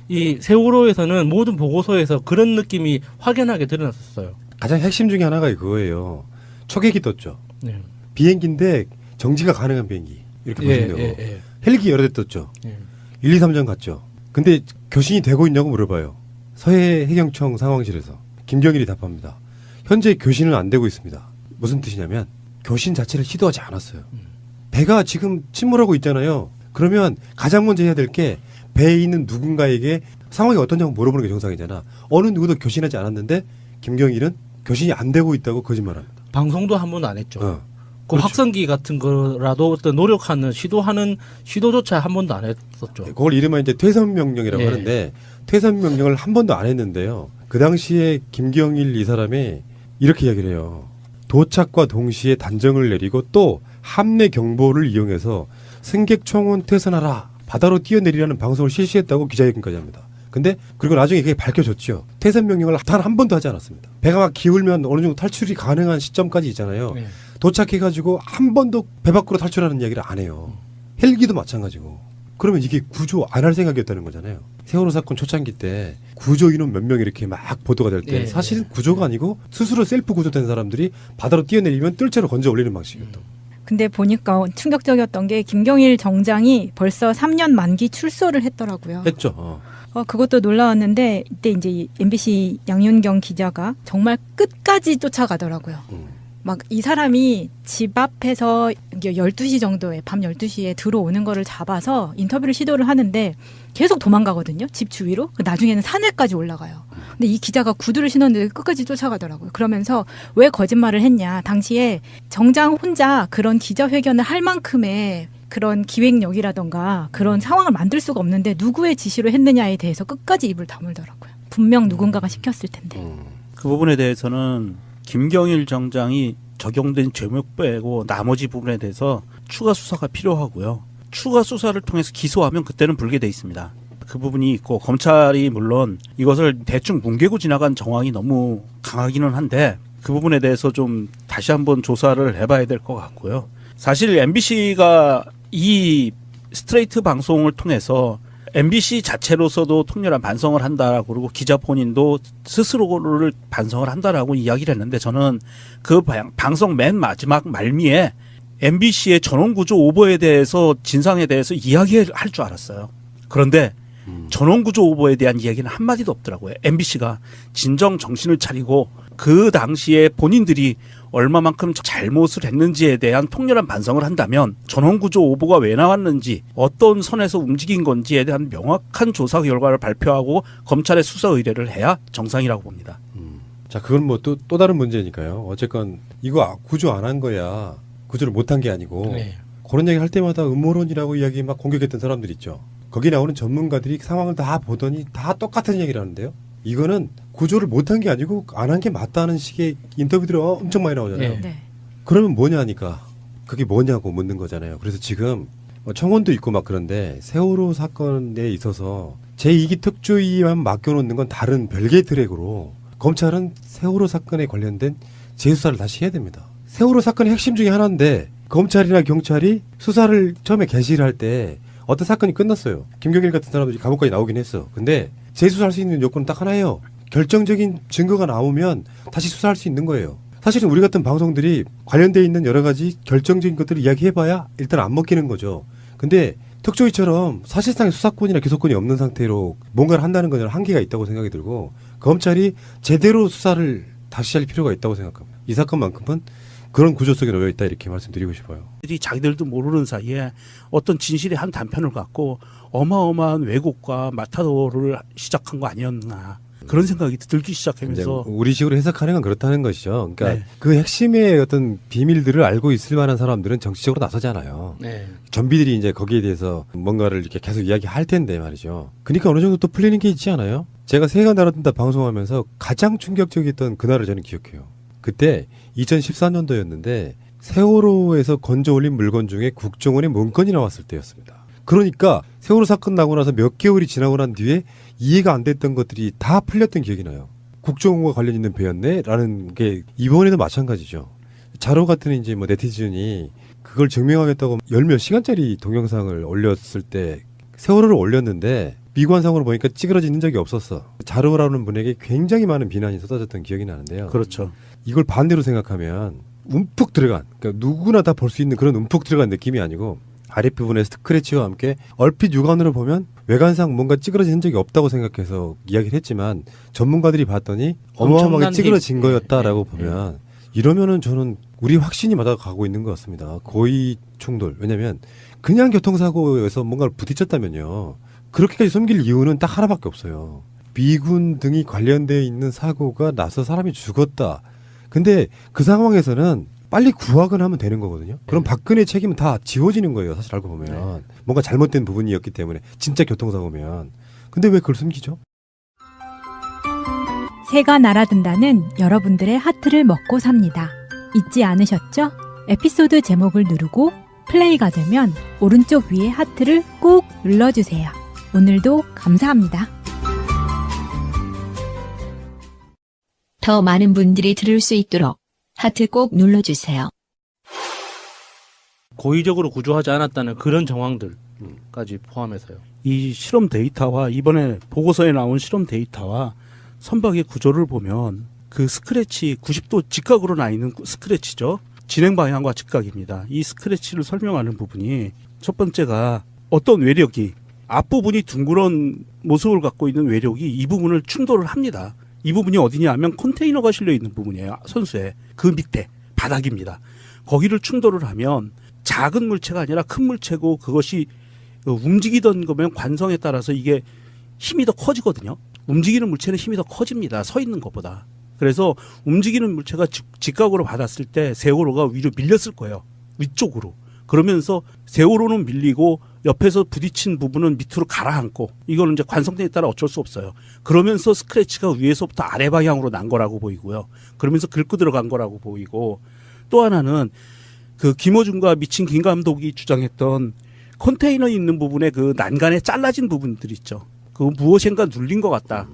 B: 이 세월호에서는 모든 보고서에서 그런 느낌이 확연하게 드러났었어요.
A: 가장 핵심 중에 하나가 그거예요. 초계기 떴죠.
B: 네.
A: 비행기인데 정지가 가능한 비행기. 이렇게 보시면 되고. 헬기 여러 대 떴죠. 1, 2, 3전 갔죠. 근데 교신이 되고 있냐고 물어봐요. 서해 해경청 상황실에서 김경일이 답합니다. 현재 교신은 안 되고 있습니다. 무슨 뜻이냐면 교신 자체를 시도하지 않았어요. 배가 지금 침몰하고 있잖아요. 그러면 가장 먼저 해야 될 게 배에 있는 누군가에게 상황이 어떠냐고 물어보는 게 정상이잖아. 어느 누구도 교신하지 않았는데 김경일은 교신이 안 되고 있다고 거짓말합니다.
B: 방송도 한 번도 안 했죠. 그
A: 그렇죠.
B: 확성기 같은 거라도 어떤 노력하는 시도조차 한 번도 안 했었죠.
A: 그걸 이름은 이제 퇴선 명령이라고
B: 예.
A: 하는데 퇴선 명령을 한 번도 안 했는데요. 그 당시에 김경일 이 사람이 이렇게 이야기를 해요. 도착과 동시에 단정을 내리고 또 함내 경보를 이용해서 승객 총원 퇴선하라. 바다로 뛰어내리라는 방송을 실시했다고 기자회견까지 합니다. 근데 그리고 나중에 그게 밝혀졌죠. 퇴선 명령을 단 한 번도 하지 않았습니다. 배가 막 기울면 어느 정도 탈출이 가능한 시점까지 있잖아요.
B: 네.
A: 도착해가지고 한 번도 배 밖으로 탈출하는 이야기를 안 해요. 헬기도 마찬가지고. 그러면 이게 구조 안 할 생각이었다는 거잖아요. 세월호 사건 초창기 때 구조 인원 몇 명 이렇게 막 보도가 될 때
B: 네.
A: 사실은 구조가 아니고 스스로 셀프 구조된 사람들이 바다로 뛰어내리면 뜰채로 건져 올리는 방식이었던.
E: 근데 보니까 충격적이었던 게 김경일 정장이 벌써 3년 만기 출소를 했더라고요.
A: 했죠.
E: 그것도 놀라웠는데 이때 이제 MBC 양윤경 기자가 정말 끝까지 쫓아가더라고요. 막 이 사람이 집 앞에서 12시 정도에 밤 12시에 들어오는 거를 잡아서 인터뷰를 시도를 하는데 계속 도망가거든요. 집 주위로. 나중에는 산에까지 올라가요. 근데 이 기자가 구두를 신었는데 끝까지 쫓아가더라고요. 그러면서 왜 거짓말을 했냐. 당시에 정장 혼자 그런 기자회견을 할 만큼의 그런 기획력이라던가 그런 상황을 만들 수가 없는데 누구의 지시로 했느냐에 대해서 끝까지 입을 다물더라고요. 분명 누군가가 시켰을 텐데.
C: 그 부분에 대해서는 김경일 정장이 적용된 죄목 빼고 나머지 부분에 대해서 추가 수사가 필요하고요. 추가 수사를 통해서 기소하면 그때는 불게 돼 있습니다. 그 부분이 있고 검찰이 물론 이것을 대충 뭉개고 지나간 정황이 너무 강하기는 한데 그 부분에 대해서 좀 다시 한번 조사를 해봐야 될 것 같고요. 사실 MBC가 이 스트레이트 방송을 통해서 MBC 자체로서도 통렬한 반성을 한다라고 그러고 기자 본인도 스스로를 반성을 한다라고 이야기를 했는데 저는 그 방송 맨 마지막 말미에 MBC의 전원구조 오버에 대해서 진상에 대해서 이야기할 줄 알았어요. 그런데 전원구조 오버에 대한 이야기는 한마디도 없더라고요. MBC가 진정 정신을 차리고 그 당시에 본인들이 얼마만큼 잘못을 했는지에 대한 통렬한 반성을 한다면 전원구조 오보가 왜 나왔는지 어떤 선에서 움직인 건지에 대한 명확한 조사 결과를 발표하고 검찰에 수사 의뢰를 해야 정상이라고 봅니다.
A: 자, 그건 뭐 또 다른 문제니까요. 어쨌건 이거 구조 안 한 거야. 구조를 못한 게 아니고
B: 네.
A: 그런 얘기 할 때마다 음모론이라고 이야기 막 공격했던 사람들 있죠. 거기 나오는 전문가들이 상황을 다 보더니 다 똑같은 얘기를 하는데요. 이거는 구조를 못한 게 아니고 안 한 게 맞다는 식의 인터뷰들이 엄청 많이 나오잖아요.
B: 네.
A: 그러면 뭐냐니까 그게 뭐냐고 묻는 거잖아요. 그래서 지금 청원도 있고 막 그런데 세월호 사건에 있어서 제2기 특조위만 맡겨놓는 건 다른 별개의 트랙으로 검찰은 세월호 사건에 관련된 재수사를 다시 해야 됩니다. 세월호 사건의 핵심 중에 하나인데 검찰이나 경찰이 수사를 처음에 개시를 할 때 어떤 사건이 끝났어요. 김경일 같은 사람들이 감옥까지 나오긴 했어. 근데 재수사할 수 있는 요건은 딱 하나예요. 결정적인 증거가 나오면 다시 수사할 수 있는 거예요. 사실은 우리 같은 방송들이 관련돼 있는 여러 가지 결정적인 것들을 이야기해봐야 일단 안 먹히는 거죠. 근데 특조위처럼 사실상의 수사권이나 기소권이 없는 상태로 뭔가를 한다는 건 한계가 있다고 생각이 들고 검찰이 제대로 수사를 다시 할 필요가 있다고 생각합니다. 이 사건만큼은 그런 구조 속에 놓여 있다 이렇게 말씀드리고 싶어요.
C: 자기들도 모르는 사이에 어떤 진실의 한 단편을 갖고 어마어마한 왜곡과 마타도를 시작한 거 아니었나 그런 생각이 들기 시작하면서
A: 우리식으로 해석하는 건 그렇다는 것이죠. 그러니까
C: 네.
A: 그 핵심의 어떤 비밀들을 알고 있을 만한 사람들은 정치적으로 나서잖아요.
B: 네.
A: 전비들이 이제 거기에 대해서 뭔가를 이렇게 계속 이야기할 텐데 말이죠. 그러니까 어느 정도 또 풀리는 게 있지 않아요? 제가 새해가 날아든다 방송하면서 가장 충격적이었던 그날을 저는 기억해요. 그때 2014년도였는데 세월호에서 건져 올린 물건 중에 국정원의 문건이 나왔을 때였습니다. 그러니까 세월호 사건 나고 나서 몇 개월이 지나고 난 뒤에 이해가 안 됐던 것들이 다 풀렸던 기억이 나요. 국정원과 관련 있는 배였네? 라는 게 이번에도 마찬가지죠. 자로 같은 이제 뭐 네티즌이 그걸 증명하겠다고 열몇 시간짜리 동영상을 올렸을 때 세월호를 올렸는데 미관상으로 보니까 찌그러지는 적이 없었어. 자로라는 분에게 굉장히 많은 비난이 쏟아졌던 기억이 나는데요.
C: 그렇죠.
A: 이걸 반대로 생각하면 움푹 들어간, 그러니까 누구나 다 볼 수 있는 그런 움푹 들어간 느낌이 아니고 아랫부분에 스크래치와 함께 얼핏 육안으로 보면 외관상 뭔가 찌그러진 흔적이 없다고 생각해서 이야기를 했지만 전문가들이 봤더니 어마어마하게
B: 엄청난
A: 찌그러진
B: 힘.
A: 거였다라고 보면 이러면은 저는 우리 확신이 맞아가고 있는 것 같습니다. 고의 충돌. 왜냐면 그냥 교통사고에서 뭔가를 부딪혔다면요. 그렇게까지 숨길 이유는 딱 하나밖에 없어요. 미군 등이 관련되어 있는 사고가 나서 사람이 죽었다. 근데 그 상황에서는 빨리 구하거나 하면 되는 거거든요. 그럼 박근혜 책임은 다 지워지는 거예요. 사실 알고 보면. 뭔가 잘못된 부분이었기 때문에. 진짜 교통사고면. 근데 왜 그걸 숨기죠?
E: 새가 날아든다는 여러분들의 하트를 먹고 삽니다. 잊지 않으셨죠? 에피소드 제목을 누르고 플레이가 되면 오른쪽 위에 하트를 꾹 눌러주세요. 오늘도 감사합니다.
F: 더 많은 분들이 들을 수 있도록 하트 꼭 눌러주세요.
B: 고의적으로 구조하지 않았다는 그런 정황들까지 포함해서요.
C: 이 실험 데이터와 이번에 보고서에 나온 실험 데이터와 선박의 구조를 보면 그 스크래치 90도 직각으로 나 있는 스크래치죠. 진행 방향과 직각입니다. 이 스크래치를 설명하는 부분이 첫 번째가 어떤 외력이 앞부분이 둥그런 모습을 갖고 있는 외력이 이 부분을 충돌을 합니다. 이 부분이 어디냐 하면 컨테이너가 실려 있는 부분이에요. 선수의 그 밑에 바닥입니다. 거기를 충돌을 하면 작은 물체가 아니라 큰 물체고 그것이 움직이던 거면 관성에 따라서 이게 힘이 더 커지거든요. 움직이는 물체는 힘이 더 커집니다. 서 있는 것보다. 그래서 움직이는 물체가 직각으로 받았을 때 세월호가 위로 밀렸을 거예요. 위쪽으로. 그러면서 세월호는 밀리고 옆에서 부딪힌 부분은 밑으로 가라앉고 이거는 이제 관성대에 따라 어쩔 수 없어요. 그러면서 스크래치가 위에서부터 아래 방향으로 난 거라고 보이고요. 그러면서 긁고 들어간 거라고 보이고 또 하나는 그 김어준과 미친 김 감독이 주장했던 컨테이너 있는 부분에 그 난간에 잘라진 부분들 있죠. 그 무엇인가 눌린 것 같다.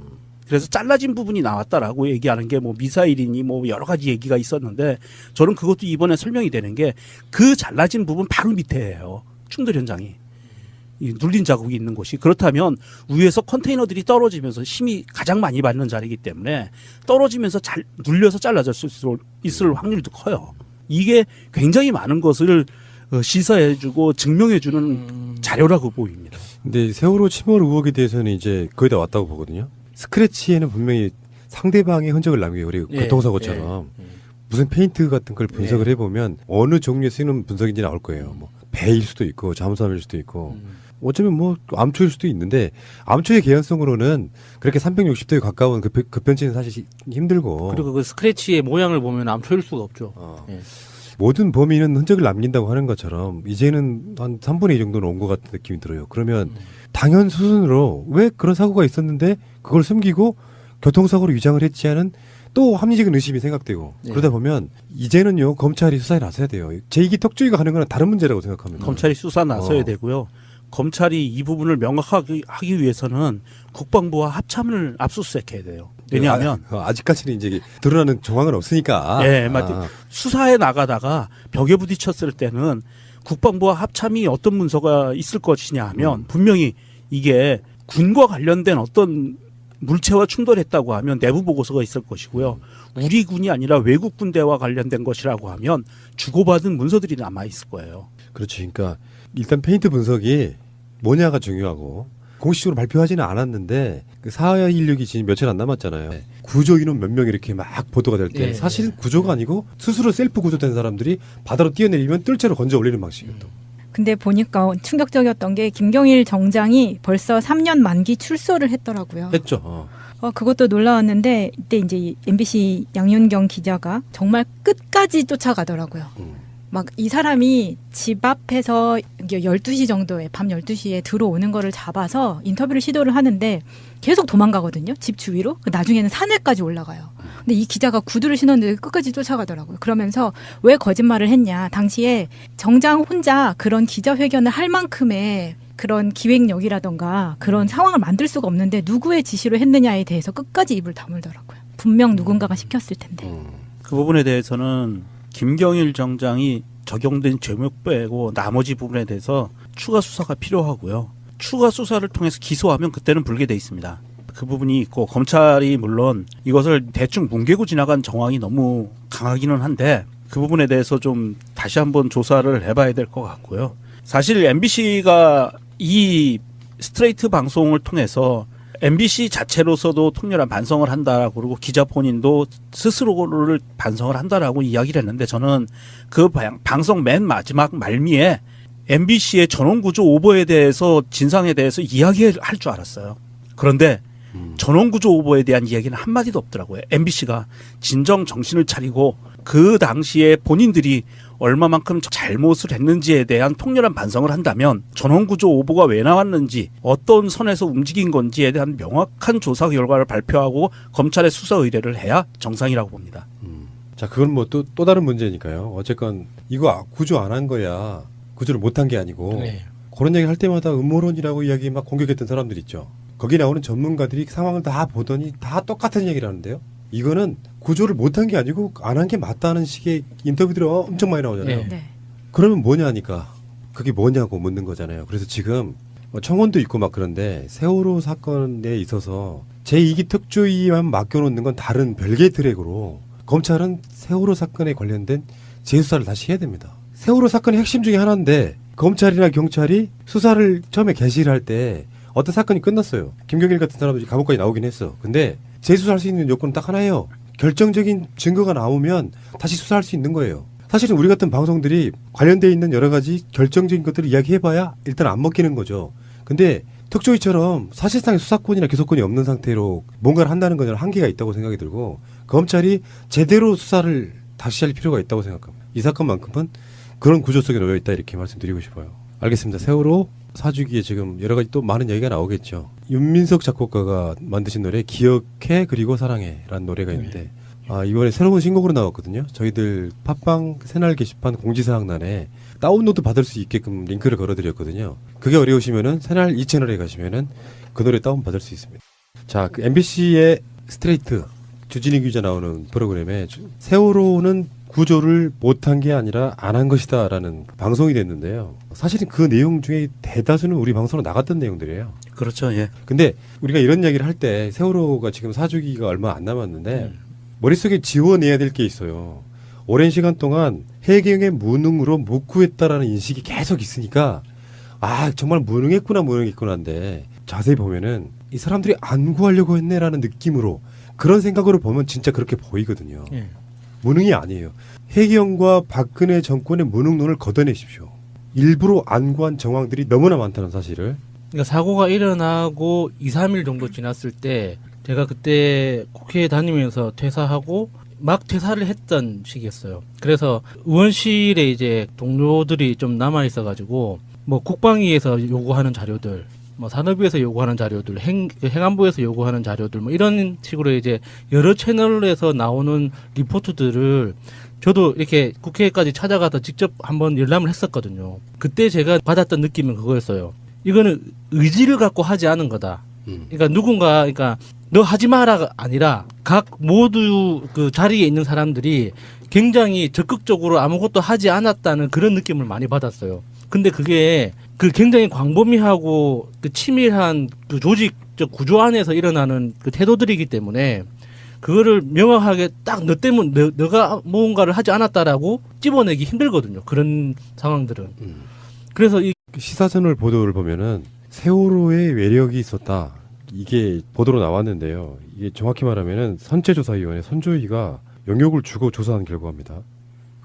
C: 그래서 잘라진 부분이 나왔다라고 얘기하는 게 뭐 미사일이니 뭐 여러 가지 얘기가 있었는데 저는 그것도 이번에 설명이 되는 게 그 잘라진 부분 바로 밑에예요. 충돌 현장이. 이 눌린 자국이 있는 곳이. 그렇다면 위에서 컨테이너들이 떨어지면서 힘이 가장 많이 받는 자리이기 때문에 떨어지면서 눌려서 잘라질 수 있을 확률도 커요. 이게 굉장히 많은 것을 시사해주고 증명해주는 자료라고 보입니다.
A: 근데 세월호 침몰 의혹에 대해서는 이제 거의 다 왔다고 보거든요. 스크래치에는 분명히 상대방의 흔적을 남겨요. 우리 교통사고처럼. 무슨 페인트 같은 걸 분석을 해보면 어느 종류에 쓰이는 분석인지 나올 거예요. 뭐 배일 수도 있고 잠수함일 수도 있고 어쩌면 뭐 암초일 수도 있는데 암초의 개연성으로는 그렇게 360도에 가까운 급변치는 사실 힘들고
B: 그리고 그 스크래치의 모양을 보면 암초일 수가 없죠.
A: 모든 범인은 흔적을 남긴다고 하는 것처럼 이제는 한 3분의 2 정도는 온 것 같은 느낌이 들어요. 그러면 당연 수순으로 왜 그런 사고가 있었는데 그걸 숨기고 교통사고로 위장을 했지 하는 또 합리적인 의심이 생각되고 그러다 보면 이제는요 검찰이 수사에 나서야 돼요. 제2기 턱주기가 가는 건 다른 문제라고 생각합니다.
C: 검찰이 수사 나서야 되고요. 검찰이 이 부분을 명확하게 하기 위해서는 국방부와 합참을 압수수색해야 돼요. 왜냐하면
A: 아직까지는 이제 드러나는 정황은 없으니까.
C: 네, 맞죠. 수사에 나가다가 벽에 부딪혔을 때는 국방부와 합참이 어떤 문서가 있을 것이냐 하면 분명히 이게 군과 관련된 어떤 물체와 충돌했다고 하면 내부 보고서가 있을 것이고요. 우리 군이 아니라 외국 군대와 관련된 것이라고 하면 주고받은 문서들이 남아 있을 거예요.
A: 그렇죠. 그러니까 일단 페인트 분석이 뭐냐가 중요하고 공식적으로 발표하지는 않았는데 그 4.16이 지금 며칠 안 남았잖아요. 구조 인원 몇 명 이렇게 막 보도가 될 때 사실 구조가 아니고 스스로 셀프 구조된 사람들이 바다로 뛰어내리면 뜰채로 건져 올리는 방식이었던.
E: 근데 보니까 충격적이었던 게 김경일 정장이 벌써 3년 만기 출소를 했더라고요.
A: 했죠.
E: 그것도 놀라웠는데 이때 이제 MBC 양윤경 기자가 정말 끝까지 쫓아가더라고요. 막 이 사람이 집 앞에서 12시 정도에 밤 12시에 들어오는 거를 잡아서 인터뷰를 시도를 하는데 계속 도망가거든요. 집 주위로. 나중에는 산에까지 올라가요. 근데 이 기자가 구두를 신었는데 끝까지 쫓아가더라고요. 그러면서 왜 거짓말을 했냐. 당시에 정장 혼자 그런 기자회견을 할 만큼의 그런 기획력이라던가 그런 상황을 만들 수가 없는데 누구의 지시로 했느냐에 대해서 끝까지 입을 다물더라고요. 분명 누군가가 시켰을 텐데.
C: 그 부분에 대해서는 김경일 정장이 적용된 죄목 빼고 나머지 부분에 대해서 추가 수사가 필요하고요. 추가 수사를 통해서 기소하면 그때는 불게 돼 있습니다. 그 부분이 있고 검찰이 물론 이것을 대충 뭉개고 지나간 정황이 너무 강하기는 한데 그 부분에 대해서 좀 다시 한번 조사를 해봐야 될 것 같고요. 사실 MBC가 이 스트레이트 방송을 통해서 MBC 자체로서도 통렬한 반성을 한다라고 그러고 기자 본인도 스스로를 반성을 한다라고 이야기를 했는데 저는 그 방송 맨 마지막 말미에 MBC의 전원구조 오버에 대해서 진상에 대해서 이야기할 줄 알았어요. 그런데 전원구조 오버에 대한 이야기는 한마디도 없더라고요. MBC가 진정 정신을 차리고 그 당시에 본인들이 얼마만큼 잘못을 했는지에 대한 통렬한 반성을 한다면 전원구조 오보가 왜 나왔는지 어떤 선에서 움직인 건지에 대한 명확한 조사 결과를 발표하고 검찰에 수사 의뢰를 해야 정상이라고 봅니다.
A: 자, 그건 뭐 또 다른 문제니까요. 어쨌건 이거 구조 안 한 거야. 구조를 못한 게 아니고
B: 네.
A: 그런 얘기 할 때마다 음모론이라고 이야기 막 공격했던 사람들 있죠. 거기 나오는 전문가들이 상황을 다 보더니 다 똑같은 얘기를 하는데요. 이거는 구조를 못한 게 아니고 안 한 게 맞다는 식의 인터뷰들이 엄청 많이 나오잖아요.
E: 네.
A: 그러면 뭐냐니까 그게 뭐냐고 묻는 거잖아요. 그래서 지금 청원도 있고 막 그런데 세월호 사건에 있어서 제2기 특조위만 맡겨놓는 건 다른 별개의 트랙으로 검찰은 세월호 사건에 관련된 재수사를 다시 해야 됩니다. 세월호 사건의 핵심 중에 하나인데 검찰이나 경찰이 수사를 처음에 개시를 할 때 어떤 사건이 끝났어요. 김경일 같은 사람들이 감옥까지 나오긴 했어. 근데 재수사할 수 있는 요건은 딱 하나예요. 결정적인 증거가 나오면 다시 수사할 수 있는 거예요. 사실은 우리 같은 방송들이 관련돼 있는 여러 가지 결정적인 것들을 이야기해봐야 일단 안 먹히는 거죠. 근데 특조위처럼 사실상의 수사권이나 기소권이 없는 상태로 뭔가를 한다는 건 한계가 있다고 생각이 들고 검찰이 제대로 수사를 다시 할 필요가 있다고 생각합니다. 이 사건만큼은 그런 구조 속에 놓여 있다 이렇게 말씀드리고 싶어요. 알겠습니다. 세월호 사주기에 지금 여러 가지 또 많은 얘기가 나오겠죠. 윤민석 작곡가가 만드신 노래 기억해 그리고 사랑해라는 노래가 있는데 이번에 새로운 신곡으로 나왔거든요. 저희들 팟빵 새날 게시판 공지사항란에 다운로드 받을 수 있게끔 링크를 걸어드렸거든요. 그게 어려우시면은 새날 2채널에 가시면은 그 노래 다운 받을 수 있습니다. 자, 그 MBC의 스트레이트 주진희 기자 나오는 프로그램에 세월호는 구조를 못한 게 아니라 안 한 것이다라는 방송이 됐는데요. 사실은 그 내용 중에 대다수는 우리 방송으로 나갔던 내용들이에요.
C: 그렇죠. 예.
A: 근데 우리가 이런 얘기를 할 때 세월호가 지금 사주기가 얼마 안 남았는데 머릿속에 지워내야 될 게 있어요. 오랜 시간 동안 해경의 무능으로 못 구했다라는 인식이 계속 있으니까 정말 무능했구나인데 자세히 보면은 이 사람들이 안 구하려고 했네라는 느낌으로 그런 생각으로 보면 진짜 그렇게 보이거든요. 무능이 아니에요. 해경과 박근혜 정권의 무능론을 걷어내십시오. 일부러 안 구한 정황들이 너무나 많다는 사실을.
B: 그러니까 사고가 일어나고 2, 3일 정도 지났을 때 제가 그때 국회에 다니면서 퇴사하고 막 퇴사를 했던 시기였어요. 그래서 의원실에 이제 동료들이 좀 남아 있어가지고 뭐 국방위에서 요구하는 자료들, 뭐 산업위에서 요구하는 자료들, 행안부에서 요구하는 자료들, 뭐 이런 식으로 이제 여러 채널에서 나오는 리포트들을 저도 이렇게 국회까지 찾아가서 직접 한번 열람을 했었거든요. 그때 제가 받았던 느낌은 그거였어요. 이거는 의지를 갖고 하지 않은 거다. 그러니까 너 하지 마라 아니라 각 모두 그 자리에 있는 사람들이 굉장히 적극적으로 아무것도 하지 않았다는 그런 느낌을 많이 받았어요. 근데 그게 그 굉장히 광범위하고 그 치밀한 그 조직적 구조 안에서 일어나는 그 태도들이기 때문에 그거를 명확하게 딱 너 때문에 너가 뭔가를 하지 않았다라고 집어내기 힘들거든요. 그런 상황들은. 그래서 이
A: 시사저널 보도를 보면은 세월호의 외력이 있었다. 이게 보도로 나왔는데요. 이게 정확히 말하면은 선체조사위원회 선조위가 영역을 주고 조사한 결과입니다.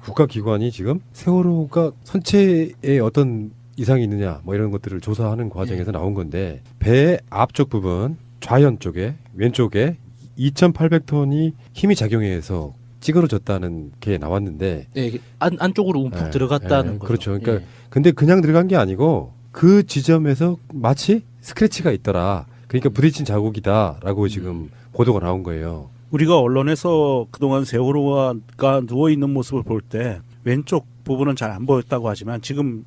A: 국가기관이 지금 세월호가 선체에 어떤 이상이 있느냐 뭐 이런 것들을 조사하는 과정에서 나온 건데 배 앞쪽 부분 좌연 쪽에 왼쪽에 2,800톤이 힘이 작용해서 찌그러졌다는 게 나왔는데
B: 안쪽으로 움푹 들어갔다는 거죠.
A: 그렇죠. 그러니까 근데 그냥 들어간 게 아니고 그 지점에서 마치 스크래치가 있더라. 그러니까 부딪힌 자국이다라고 지금 보도가 나온 거예요.
C: 우리가 언론에서 그동안 세월호가 누워있는 모습을 볼 때 왼쪽 부분은 잘 안 보였다고 하지만 지금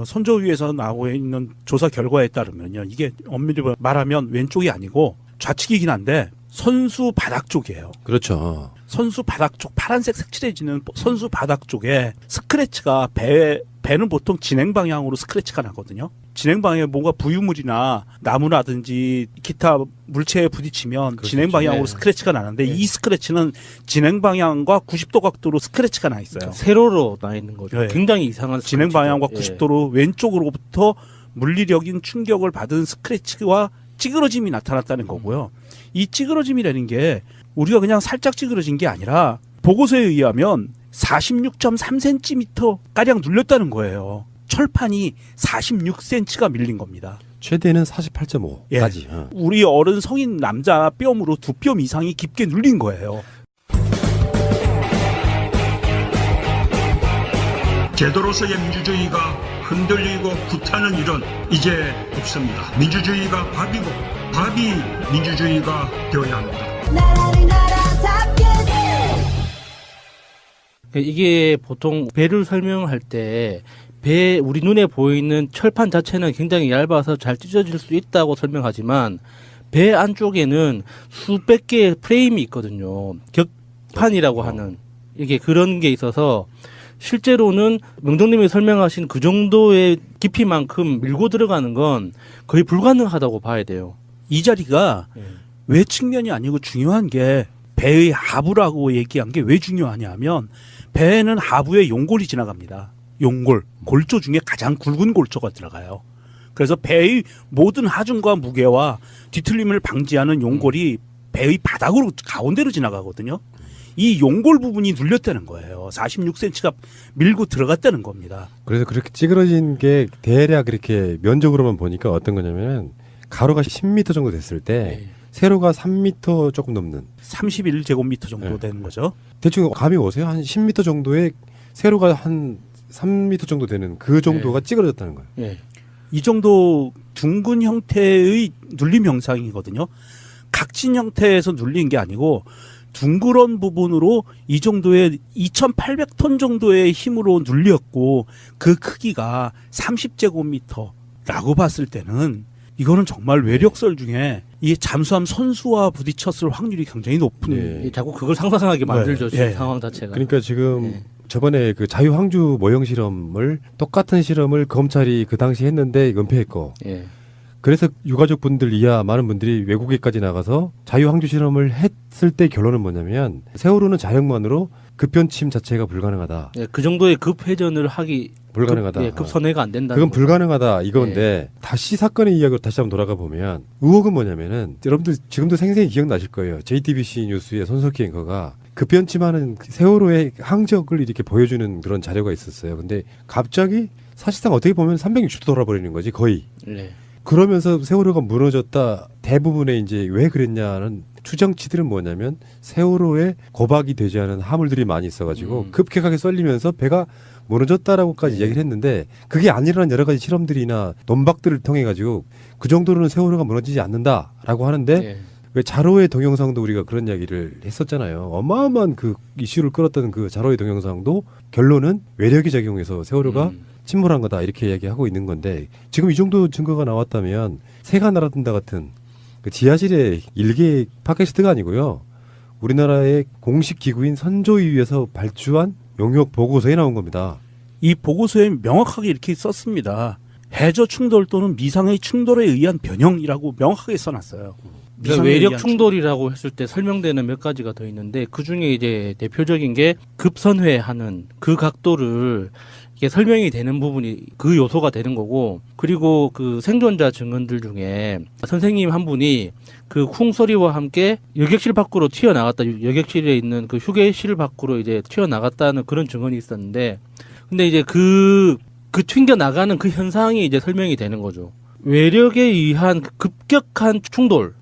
C: 선조위에서 나오고 있는 조사 결과에 따르면요. 이게 엄밀히 말하면 왼쪽이 아니고 좌측이긴 한데 선수 바닥 쪽이에요.
A: 그렇죠.
C: 선수 바닥 쪽 파란색 색칠해지는 선수 바닥 쪽에 스크래치가 배 배는 보통 진행 방향으로 스크래치가 나거든요. 진행 방향에 뭔가 부유물이나 나무라든지 기타 물체에 부딪히면 진행 방향으로
B: 네.
C: 스크래치가 나는데
B: 네.
C: 이 스크래치는 진행 방향과 90도 각도로 스크래치가 나 있어요.
B: 세로로 나 있는 거죠.
C: 네.
B: 굉장히 이상한
C: 진행
B: 스크래치죠.
C: 방향과
B: 예.
C: 90도로 왼쪽으로부터 물리력인 충격을 받은 스크래치와 찌그러짐이 나타났다는 거고요. 이 찌그러짐이라는 게 우리가 그냥 살짝 찌그러진 게 아니라 보고서에 의하면 46.3cm 가량 눌렸다는 거예요. 철판이 46cm가 밀린 겁니다.
A: 최대는 48.5까지.
C: 예. 우리 어른 성인 남자 뼘으로 2뼘 이상이 깊게 눌린 거예요.
D: 제도로서의 민주주의가 흔들리고 구타는 일은 이제 없습니다. 민주주의가 밥이고 밥이 민주주의가 되어야 합니다.
B: 이게 보통 배를 설명할 때 배 우리 눈에 보이는 철판 자체는 굉장히 얇아서 잘 찢어질 수 있다고 설명하지만 배 안쪽에는 수백 개의 프레임이 있거든요. 격판이라고 하는 이게 그런 게 있어서 실제로는 명동님이 설명하신 그 정도의 깊이만큼 밀고 들어가는 건 거의 불가능하다고 봐야 돼요.
C: 이 자리가 왜 측면이 아니고 중요한 게 배의 하부라고 얘기한 게 왜 중요하냐면 배에는 하부에 용골이 지나갑니다. 용골, 골조 중에 가장 굵은 골조가 들어가요. 그래서 배의 모든 하중과 무게와 뒤틀림을 방지하는 용골이 배의 바닥으로 가운데로 지나가거든요. 이 용골 부분이 눌렸다는 거예요. 46cm가 밀고 들어갔다는 겁니다.
A: 그래서 그렇게 찌그러진 게 대략 이렇게 면적으로만 보니까 어떤 거냐면은 가로가 10m 정도 됐을 때 세로가 3m 조금 넘는
C: 31제곱미터 정도 되는 거죠.
A: 대충 감이 오세요? 한 10m 정도의 세로가 한 3m 정도 되는 그 정도가 찌그러졌다는 거예요.
B: 예.
C: 이 정도 둥근 형태의 눌림 형상이거든요. 각진 형태에서 눌린 게 아니고 둥그런 부분으로 이 정도의 2,800톤 정도의 힘으로 눌렸고 그 크기가 30제곱미터라고 봤을 때는 이거는 정말 외력설 중에 이 잠수함 선수와 부딪혔을 확률이 굉장히 높은.
A: 네.
B: 자꾸 그걸 상상하게 만들죠. 지금
C: 예.
B: 상황 자체가.
A: 그러니까 지금 저번에 그 자유항주 모형 실험을 똑같은 실험을 검찰이 그 당시 했는데 은폐했고
B: 예.
A: 그래서 유가족 분들 이하 많은 분들이 외국에까지 나가서 자유항주 실험을 했을 때 결론은 뭐냐면 세월호는 자력만으로 급변침 자체가 불가능하다.
B: 예, 그 정도의 급회전을 하기
A: 불가능하다.
B: 급선회가 안 된다.
A: 그건 불가능하다 이건데 다시 사건의 이야기로 다시 한번 돌아가 보면 의혹은 뭐냐면은 여러분들 지금도 생생히 기억나실 거예요. JTBC 뉴스의 손석희 앵커가 급변침하는 세월호의 항적을 이렇게 보여주는 그런 자료가 있었어요. 근데 갑자기 사실상 어떻게 보면 360도 돌아버리는 거지 거의.
B: 네.
A: 그러면서 세월호가 무너졌다. 대부분의 이제 왜 그랬냐는 추정치들은 뭐냐면 세월호에 고박이 되지 않은 화물들이 많이 있어가지고 급격하게 쏠리면서 배가 무너졌다라고까지 얘기를 했는데 그게 아니라는 여러 가지 실험들이나 논박들을 통해 가지고 그 정도로는 세월호가 무너지지 않는다라고 하는데 왜 자로의 동영상도 우리가 그런 이야기를 했었잖아요. 어마어마한 그 이슈를 끌었던 그 자로의 동영상도 결론은 외력이 작용해서 세월호가 침몰한 거다 이렇게 얘기하고 있는 건데 지금 이 정도 증거가 나왔다면 새가 날아든다 같은 그 지하실의 일개 팟캐스트가 아니고요. 우리나라의 공식 기구인 선조위에서 발주한 용역 보고서에 나온 겁니다.
C: 이 보고서에 명확하게 이렇게 썼습니다. 해저 충돌 또는 미상의 충돌에 의한 변형이라고 명확하게 써놨어요.
B: 그러니까 외력 충돌이라고 했을 때 설명되는 몇 가지가 더 있는데 그 중에 이제 대표적인 게 급선회하는 그 각도를 이게 설명이 되는 부분이 그 요소가 되는 거고 그리고 그 생존자 증언들 중에 선생님 한 분이 그 쿵 소리와 함께 여객실 밖으로 튀어나갔다 여객실에 있는 그 휴게실 밖으로 이제 튀어나갔다는 그런 증언이 있었는데 근데 이제 그 튕겨 나가는 그 현상이 이제 설명이 되는 거죠. 외력에 의한 급격한 충돌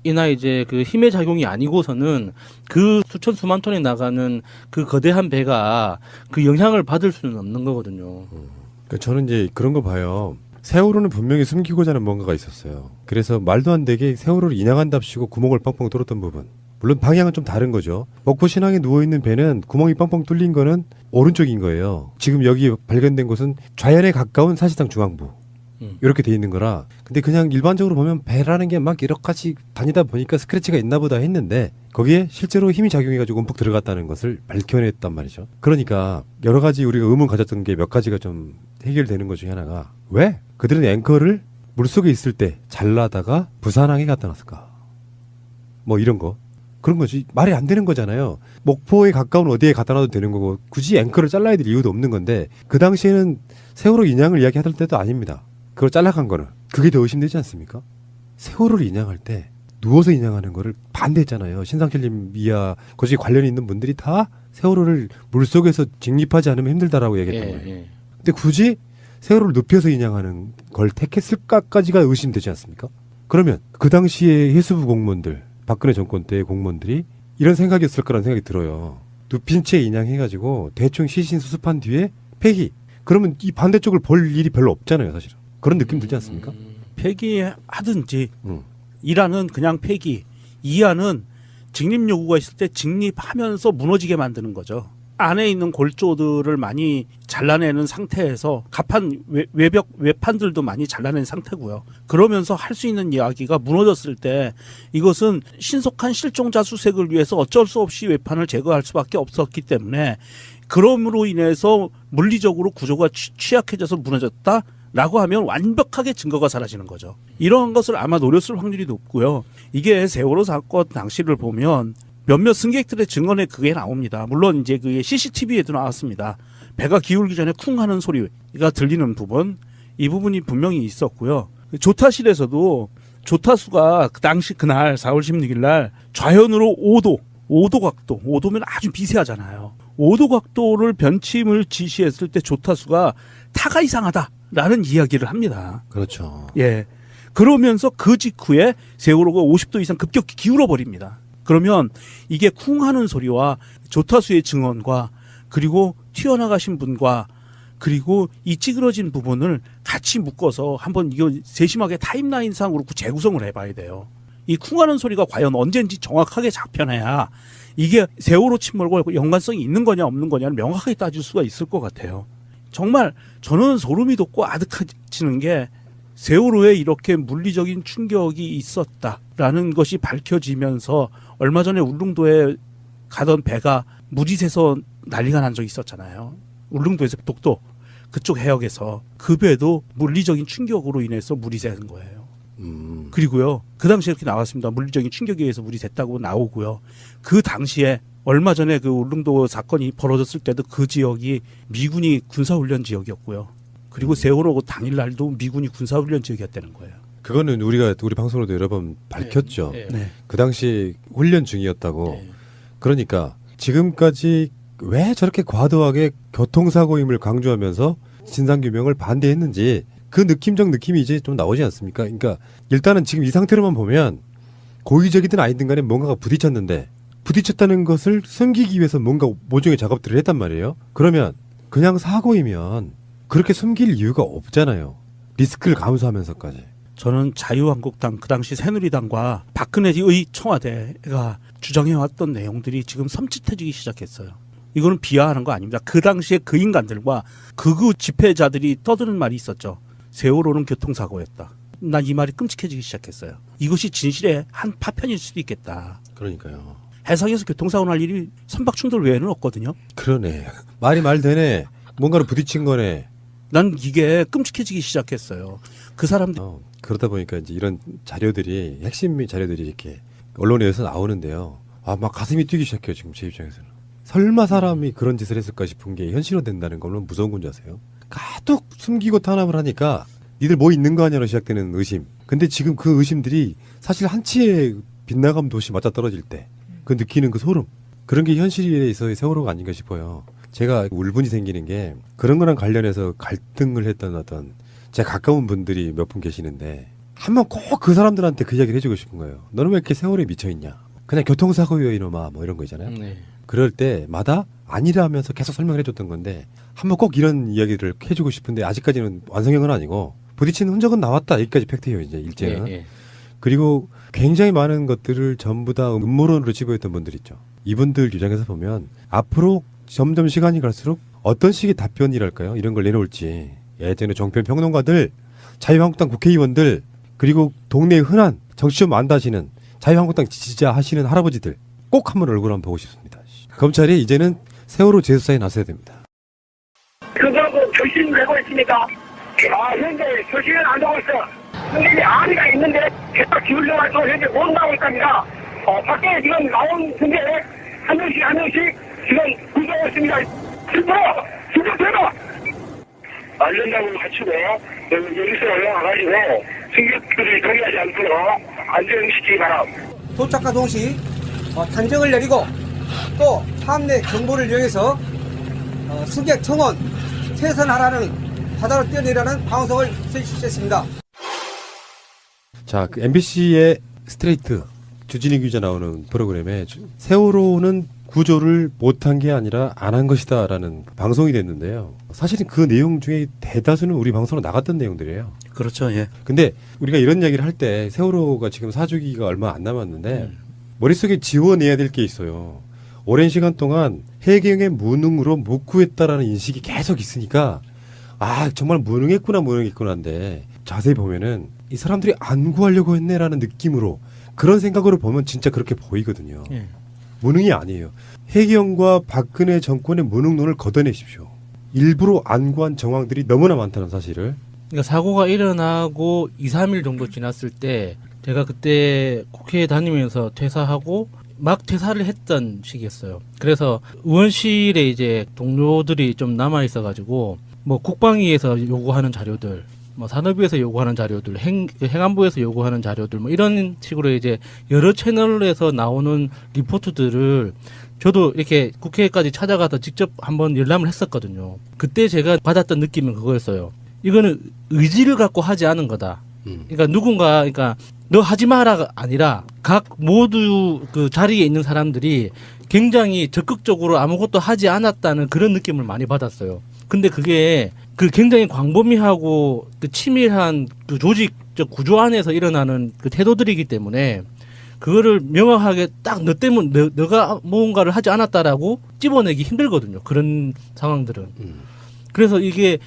B: 이나 이제 그 힘의 작용이 아니고서는 그 수천 수만 톤이 나가는 그 거대한 배가 그 영향을 받을 수는 없는 거거든요.
A: 그러니까 저는 이제 그런 거 봐요. 세월호는 분명히 숨기고자 하는 뭔가가 있었어요. 그래서 말도 안 되게 세월호를 인양한답시고 구멍을 뻥뻥 뚫었던 부분. 물론 방향은 좀 다른 거죠. 목포 신항에 누워있는 배는 구멍이 뻥뻥 뚫린 거는 오른쪽인 거예요. 지금 여기 발견된 곳은 좌연에 가까운 사실상 중앙부. 이렇게 돼 있는 거라. 근데 그냥 일반적으로 보면 배라는 게 막 여러 가지 다니다 보니까 스크래치가 있나 보다 했는데 거기에 실제로 힘이 작용해가지고 움푹 들어갔다는 것을 밝혀냈단 말이죠. 그러니까 여러 가지 우리가 의문 가졌던 게 몇 가지가 좀 해결되는 것 중에 하나가 왜 그들은 앵커를 물속에 있을 때 잘라다가 부산항에 갖다 놨을까? 뭐 이런 거. 그런 거지. 말이 안 되는 거잖아요. 목포에 가까운 어디에 갖다 놔도 되는 거고 굳이 앵커를 잘라야 될 이유도 없는 건데 그 당시에는 세월호 인양을 이야기하던 때도 아닙니다. 그걸 잘라간 거는. 그게 더 의심되지 않습니까? 세월호를 인양할 때 누워서 인양하는 거를 반대했잖아요. 신상철님 이하 거기 관련이 있는 분들이 다 세월호를 물속에서 직립하지 않으면 힘들다라고 얘기했단 말이에요. 근데 굳이 세월호를 눕혀서 인양하는 걸 택했을까까지가 의심되지 않습니까? 그러면 그 당시에 해수부 공무원들, 박근혜 정권 때의 공무원들이 이런 생각이었을 거라는 생각이 들어요. 눕힌 채 인양해가지고 대충 시신 수습한 뒤에 폐기. 그러면 이 반대쪽을 볼 일이 별로 없잖아요, 사실은. 그런 느낌 들지 않습니까?
C: 폐기하든지 1화는 그냥 폐기, 2화는 직립 요구가 있을 때 직립하면서 무너지게 만드는 거죠. 안에 있는 골조들을 많이 잘라내는 상태에서 갑판 외판들도 많이 잘라낸 상태고요. 그러면서 할 수 있는 이야기가 무너졌을 때 이것은 신속한 실종자 수색을 위해서 어쩔 수 없이 외판을 제거할 수밖에 없었기 때문에 그럼으로 인해서 물리적으로 구조가 취약해져서 무너졌다라고 하면 완벽하게 증거가 사라지는 거죠. 이러한 것을 아마 노렸을 확률이 높고요. 이게 세월호 사건 당시를 보면 몇몇 승객들의 증언에 그게 나옵니다. 물론 이제 그게 CCTV에도 나왔습니다. 배가 기울기 전에 쿵 하는 소리가 들리는 부분, 이 부분이 분명히 있었고요. 조타실에서도 조타수가 그 당시 그날 4월 16일 날 좌현으로 5도 각도, 5도면 아주 미세하잖아요. 5도 각도를 변침을 지시했을 때 조타수가 타가 이상하다라는 이야기를 합니다.
A: 그렇죠.
C: 예. 그러면서 그 직후에 세월호가 50도 이상 급격히 기울어 버립니다. 그러면 이게 쿵 하는 소리와 조타수의 증언과 그리고 튀어나가신 분과 그리고 이 찌그러진 부분을 같이 묶어서 한번 이거 세심하게 타임라인상으로 재구성을 해봐야 돼요. 이 쿵 하는 소리가 과연 언제인지 정확하게 잡혀내야 이게 세월호 침몰과 연관성이 있는 거냐 없는 거냐를 명확하게 따질 수가 있을 것 같아요. 정말 저는 소름이 돋고 아득해지는 게 세월호에 이렇게 물리적인 충격이 있었다라는 것이 밝혀지면서 얼마 전에 울릉도에 가던 배가 물이 새서 난리가 난 적이 있었잖아요. 울릉도에서 독도 그쪽 해역에서 그 배도 물리적인 충격으로 인해서 물이 새는 거예요. 그리고요. 그 당시에 이렇게 나왔습니다. 물리적인 충격에 의해서 물이 샜다고 나오고요. 그 당시에 얼마 전에 그 울릉도 사건이 벌어졌을 때도 그 지역이 미군이 군사훈련 지역이었고요. 그리고 세월호 당일날도 미군이 군사훈련 지역이었다는 거예요.
A: 그거는 우리 방송으로도 여러 번 밝혔죠.
C: 네.
A: 그 당시 훈련 중이었다고.
B: 네.
A: 그러니까 지금까지 왜 저렇게 과도하게 교통사고임을 강조하면서 진상규명을 반대했는지 그 느낌적 느낌이 이제 좀 나오지 않습니까? 그러니까 일단은 지금 이 상태로만 보면 고의적이든 아니든 간에 뭔가가 부딪혔는데 부딪혔다는 것을 숨기기 위해서 뭔가 모종의 작업들을 했단 말이에요. 그러면 그냥 사고이면 그렇게 숨길 이유가 없잖아요. 리스크를 감수하면서까지.
C: 저는 자유한국당 그 당시 새누리당과 박근혜의 청와대가 주장해왔던 내용들이 지금 섬찟해지기 시작했어요. 이거는 비하하는 거 아닙니다. 그 당시에 그 인간들과 극우 집회자들이 떠드는 말이 있었죠. 세월호는 교통사고였다. 난 이 말이 끔찍해지기 시작했어요. 이것이 진실의 한 파편일 수도 있겠다.
A: 그러니까요.
C: 해상에서 교통사고 날 일이 선박충돌 외에는 없거든요.
A: 그러네. 말이 말 되네. 뭔가를 부딪힌 거네.
C: 난 이게 끔찍해지기 시작했어요. 그 사람들
A: 그러다 보니까 이제 이런 자료들이 핵심 자료들이 이렇게 언론에서 나오는데요. 막 가슴이 뛰기 시작해요. 지금 제 입장에서는. 설마 사람이 그런 짓을 했을까 싶은 게 현실화된다는 건 얼마나 무서운 건지 아세요? 가득 숨기고 탄압을 하니까 니들 뭐 있는 거 아니야로 시작되는 의심. 근데 지금 그 의심들이 사실 한치의 빗나감 도시 맞아떨어질 때 그 느끼는 그 소름. 그런 게 현실에 있어의 세월호가 아닌가 싶어요. 제가 울분이 생기는 게 그런 거랑 관련해서 갈등을 했던 어떤 제 가까운 분들이 몇 분 계시는데 한번 꼭 그 사람들한테 그 이야기를 해주고 싶은 거예요. 너는 왜 이렇게 세월에 미쳐있냐. 그냥 교통사고요 이놈아 뭐 이런 거 있잖아요.
B: 네.
A: 그럴 때마다 아니라 하면서 계속 설명을 해줬던 건데 한번 꼭 이런 이야기를 해주고 싶은데 아직까지는 완성형은 아니고 부딪히는 흔적은 나왔다. 여기까지 팩트예요 이제 일제는.
B: 예.
A: 그리고 굉장히 많은 것들을 전부 다 음모론으로 집어했던 분들 있죠. 이분들 주장에서 보면 앞으로 점점 시간이 갈수록 어떤 식의 답변이랄까요? 이런 걸 내놓을지 예전에 종편 평론가들, 자유한국당 국회의원들 그리고 동네에 흔한 정치 좀 안다시는 자유한국당 지지자 하시는 할아버지들 꼭 한번 얼굴 한번 보고 싶습니다. 검찰이 이제는 세월호 재수사에 나서야 됩니다.
G: 그거하고 교신 내고 있습니까? 현재 교신은 안 되고 있어. 승객이 안위가 있는데 계속 기울여가지고 현재 못 나오고 있답니다. 밖에 지금 나온 승객 한 명씩 지금 구조하고 있습니다. 진짜 대박! 안전장을 갖추고 여기서 올라와가지고 승객들이 동의하지 않도록 안전시키기 바랍니다.
H: 도착과 동시 단정을 내리고 또 함내 경보를 이용해서 승객 청원 퇴선하라는 바다로 뛰어내리라는 방송을 실시했습니다.
A: 자, 그 MBC의 스트레이트 주진희 기자 나오는 프로그램에 세월호는 구조를 못한 게 아니라 안 한 것이다라는 방송이 됐는데요. 사실은 그 내용 중에 대다수는 우리 방송으로 나갔던 내용들이에요.
C: 그렇죠. 예.
A: 근데 우리가 이런 이야기를 할 때 세월호가 지금 사주기가 얼마 안 남았는데 머릿속에 지워내야 될 게 있어요. 오랜 시간 동안 해경의 무능으로 못 구했다라는 인식이 계속 있으니까 아 정말 무능했구나인데 자세히 보면은 이 사람들이 안 구하려고 했네라는 느낌으로 그런 생각으로 보면 진짜 그렇게 보이거든요.
B: 예.
A: 무능이 아니에요. 해경과 박근혜 정권의 무능론을 걷어내십시오. 일부러 안 구한 정황들이 너무나 많다는 사실을.
B: 그러니까 사고가 일어나고 2, 3일 정도 지났을 때 제가 그때 국회에 다니면서 퇴사하고 막 퇴사를 했던 시기였어요. 그래서 의원실에 이제 동료들이 좀 남아 있어가지고 뭐 국방위에서 요구하는 자료들, 뭐 산업위에서 요구하는 자료들, 행안부에서 요구하는 자료들, 뭐 이런 식으로 이제 여러 채널에서 나오는 리포트들을 저도 이렇게 국회까지 찾아가서 직접 한번 열람을 했었거든요. 그때 제가 받았던 느낌은 그거였어요. 이거는 의지를 갖고 하지 않은 거다. 그러니까 누군가, 그러니까 너 하지 마라가 아니라 각 모두 그 자리에 있는 사람들이 굉장히 적극적으로 아무것도 하지 않았다는 그런 느낌을 많이 받았어요. 근데 그게 그 굉장히 광범위하고 그 치밀한 그 조직적 구조 안에서 일어나는 그 태도들이기 때문에 그거를 명확하게 딱 너 때문에 너가 무언가를 하지 않았다라고 집어내기 힘들거든요. 그런 상황들은. 그래서 이게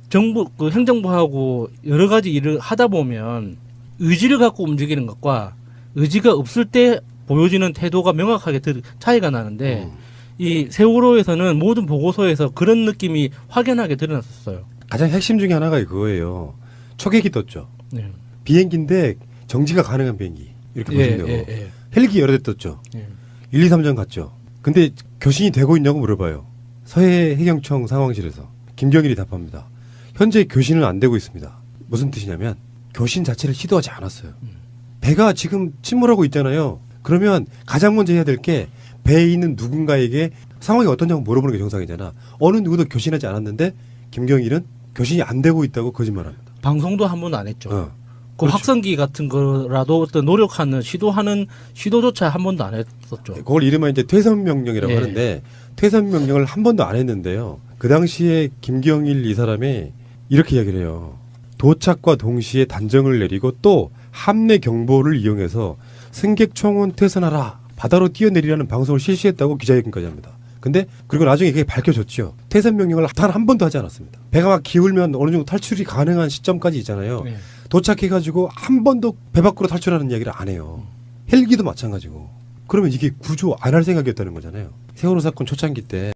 B: 정부, 그 행정부하고 여러 가지 일을 하다 보면 의지를 갖고 움직이는 것과 의지가 없을 때 보여지는 태도가 명확하게 차이가 나는데 이 세월호에서는 모든 보고서에서 그런 느낌이 확연하게 드러났었어요.
A: 가장 핵심 중에 하나가 그거예요. 초계기 떴죠.
B: 네.
A: 비행기인데 정지가 가능한 비행기. 이렇게 보시면 되고. 헬기 여러 대 떴죠.
B: 예.
A: 1, 2, 3전 갔죠. 근데 교신이 되고 있냐고 물어봐요. 서해 해경청 상황실에서. 김경일이 답합니다. 현재 교신은 안 되고 있습니다. 무슨 뜻이냐면 교신 자체를 시도하지 않았어요. 배가 지금 침몰하고 있잖아요. 그러면 가장 먼저 해야 될 게 배에 있는 누군가에게 상황이 어떠냐고 물어보는 게 정상이잖아. 어느 누구도 교신하지 않았는데 김경일은 교신이 안 되고 있다고 거짓말합니다.
B: 방송도 한 번도 안 했죠. 그
A: 그렇죠.
B: 확성기 같은 거라도 어떤 노력하는 시도조차 한 번도 안 했었죠.
A: 그걸 이름은 이제 퇴선 명령이라고
B: 예.
A: 하는데 퇴선 명령을 한 번도 안 했는데요. 그 당시에 김경일 이 사람이 이렇게 이야기를 해요. 도착과 동시에 단정을 내리고 또 함내 경보를 이용해서 승객 청원 퇴선하라. 바다로 뛰어내리라는 방송을 실시했다고 기자회견까지 합니다. 근데 그리고 나중에 그게 밝혀졌죠. 퇴선 명령을 단 한 번도 하지 않았습니다. 배가 막 기울면 어느 정도 탈출이 가능한 시점까지 있잖아요.
B: 네.
A: 도착해가지고 한 번도 배 밖으로 탈출하는 이야기를 안 해요. 헬기도 마찬가지고. 그러면 이게 구조 안 할 생각이었다는 거잖아요. 세월호 사건 초창기 때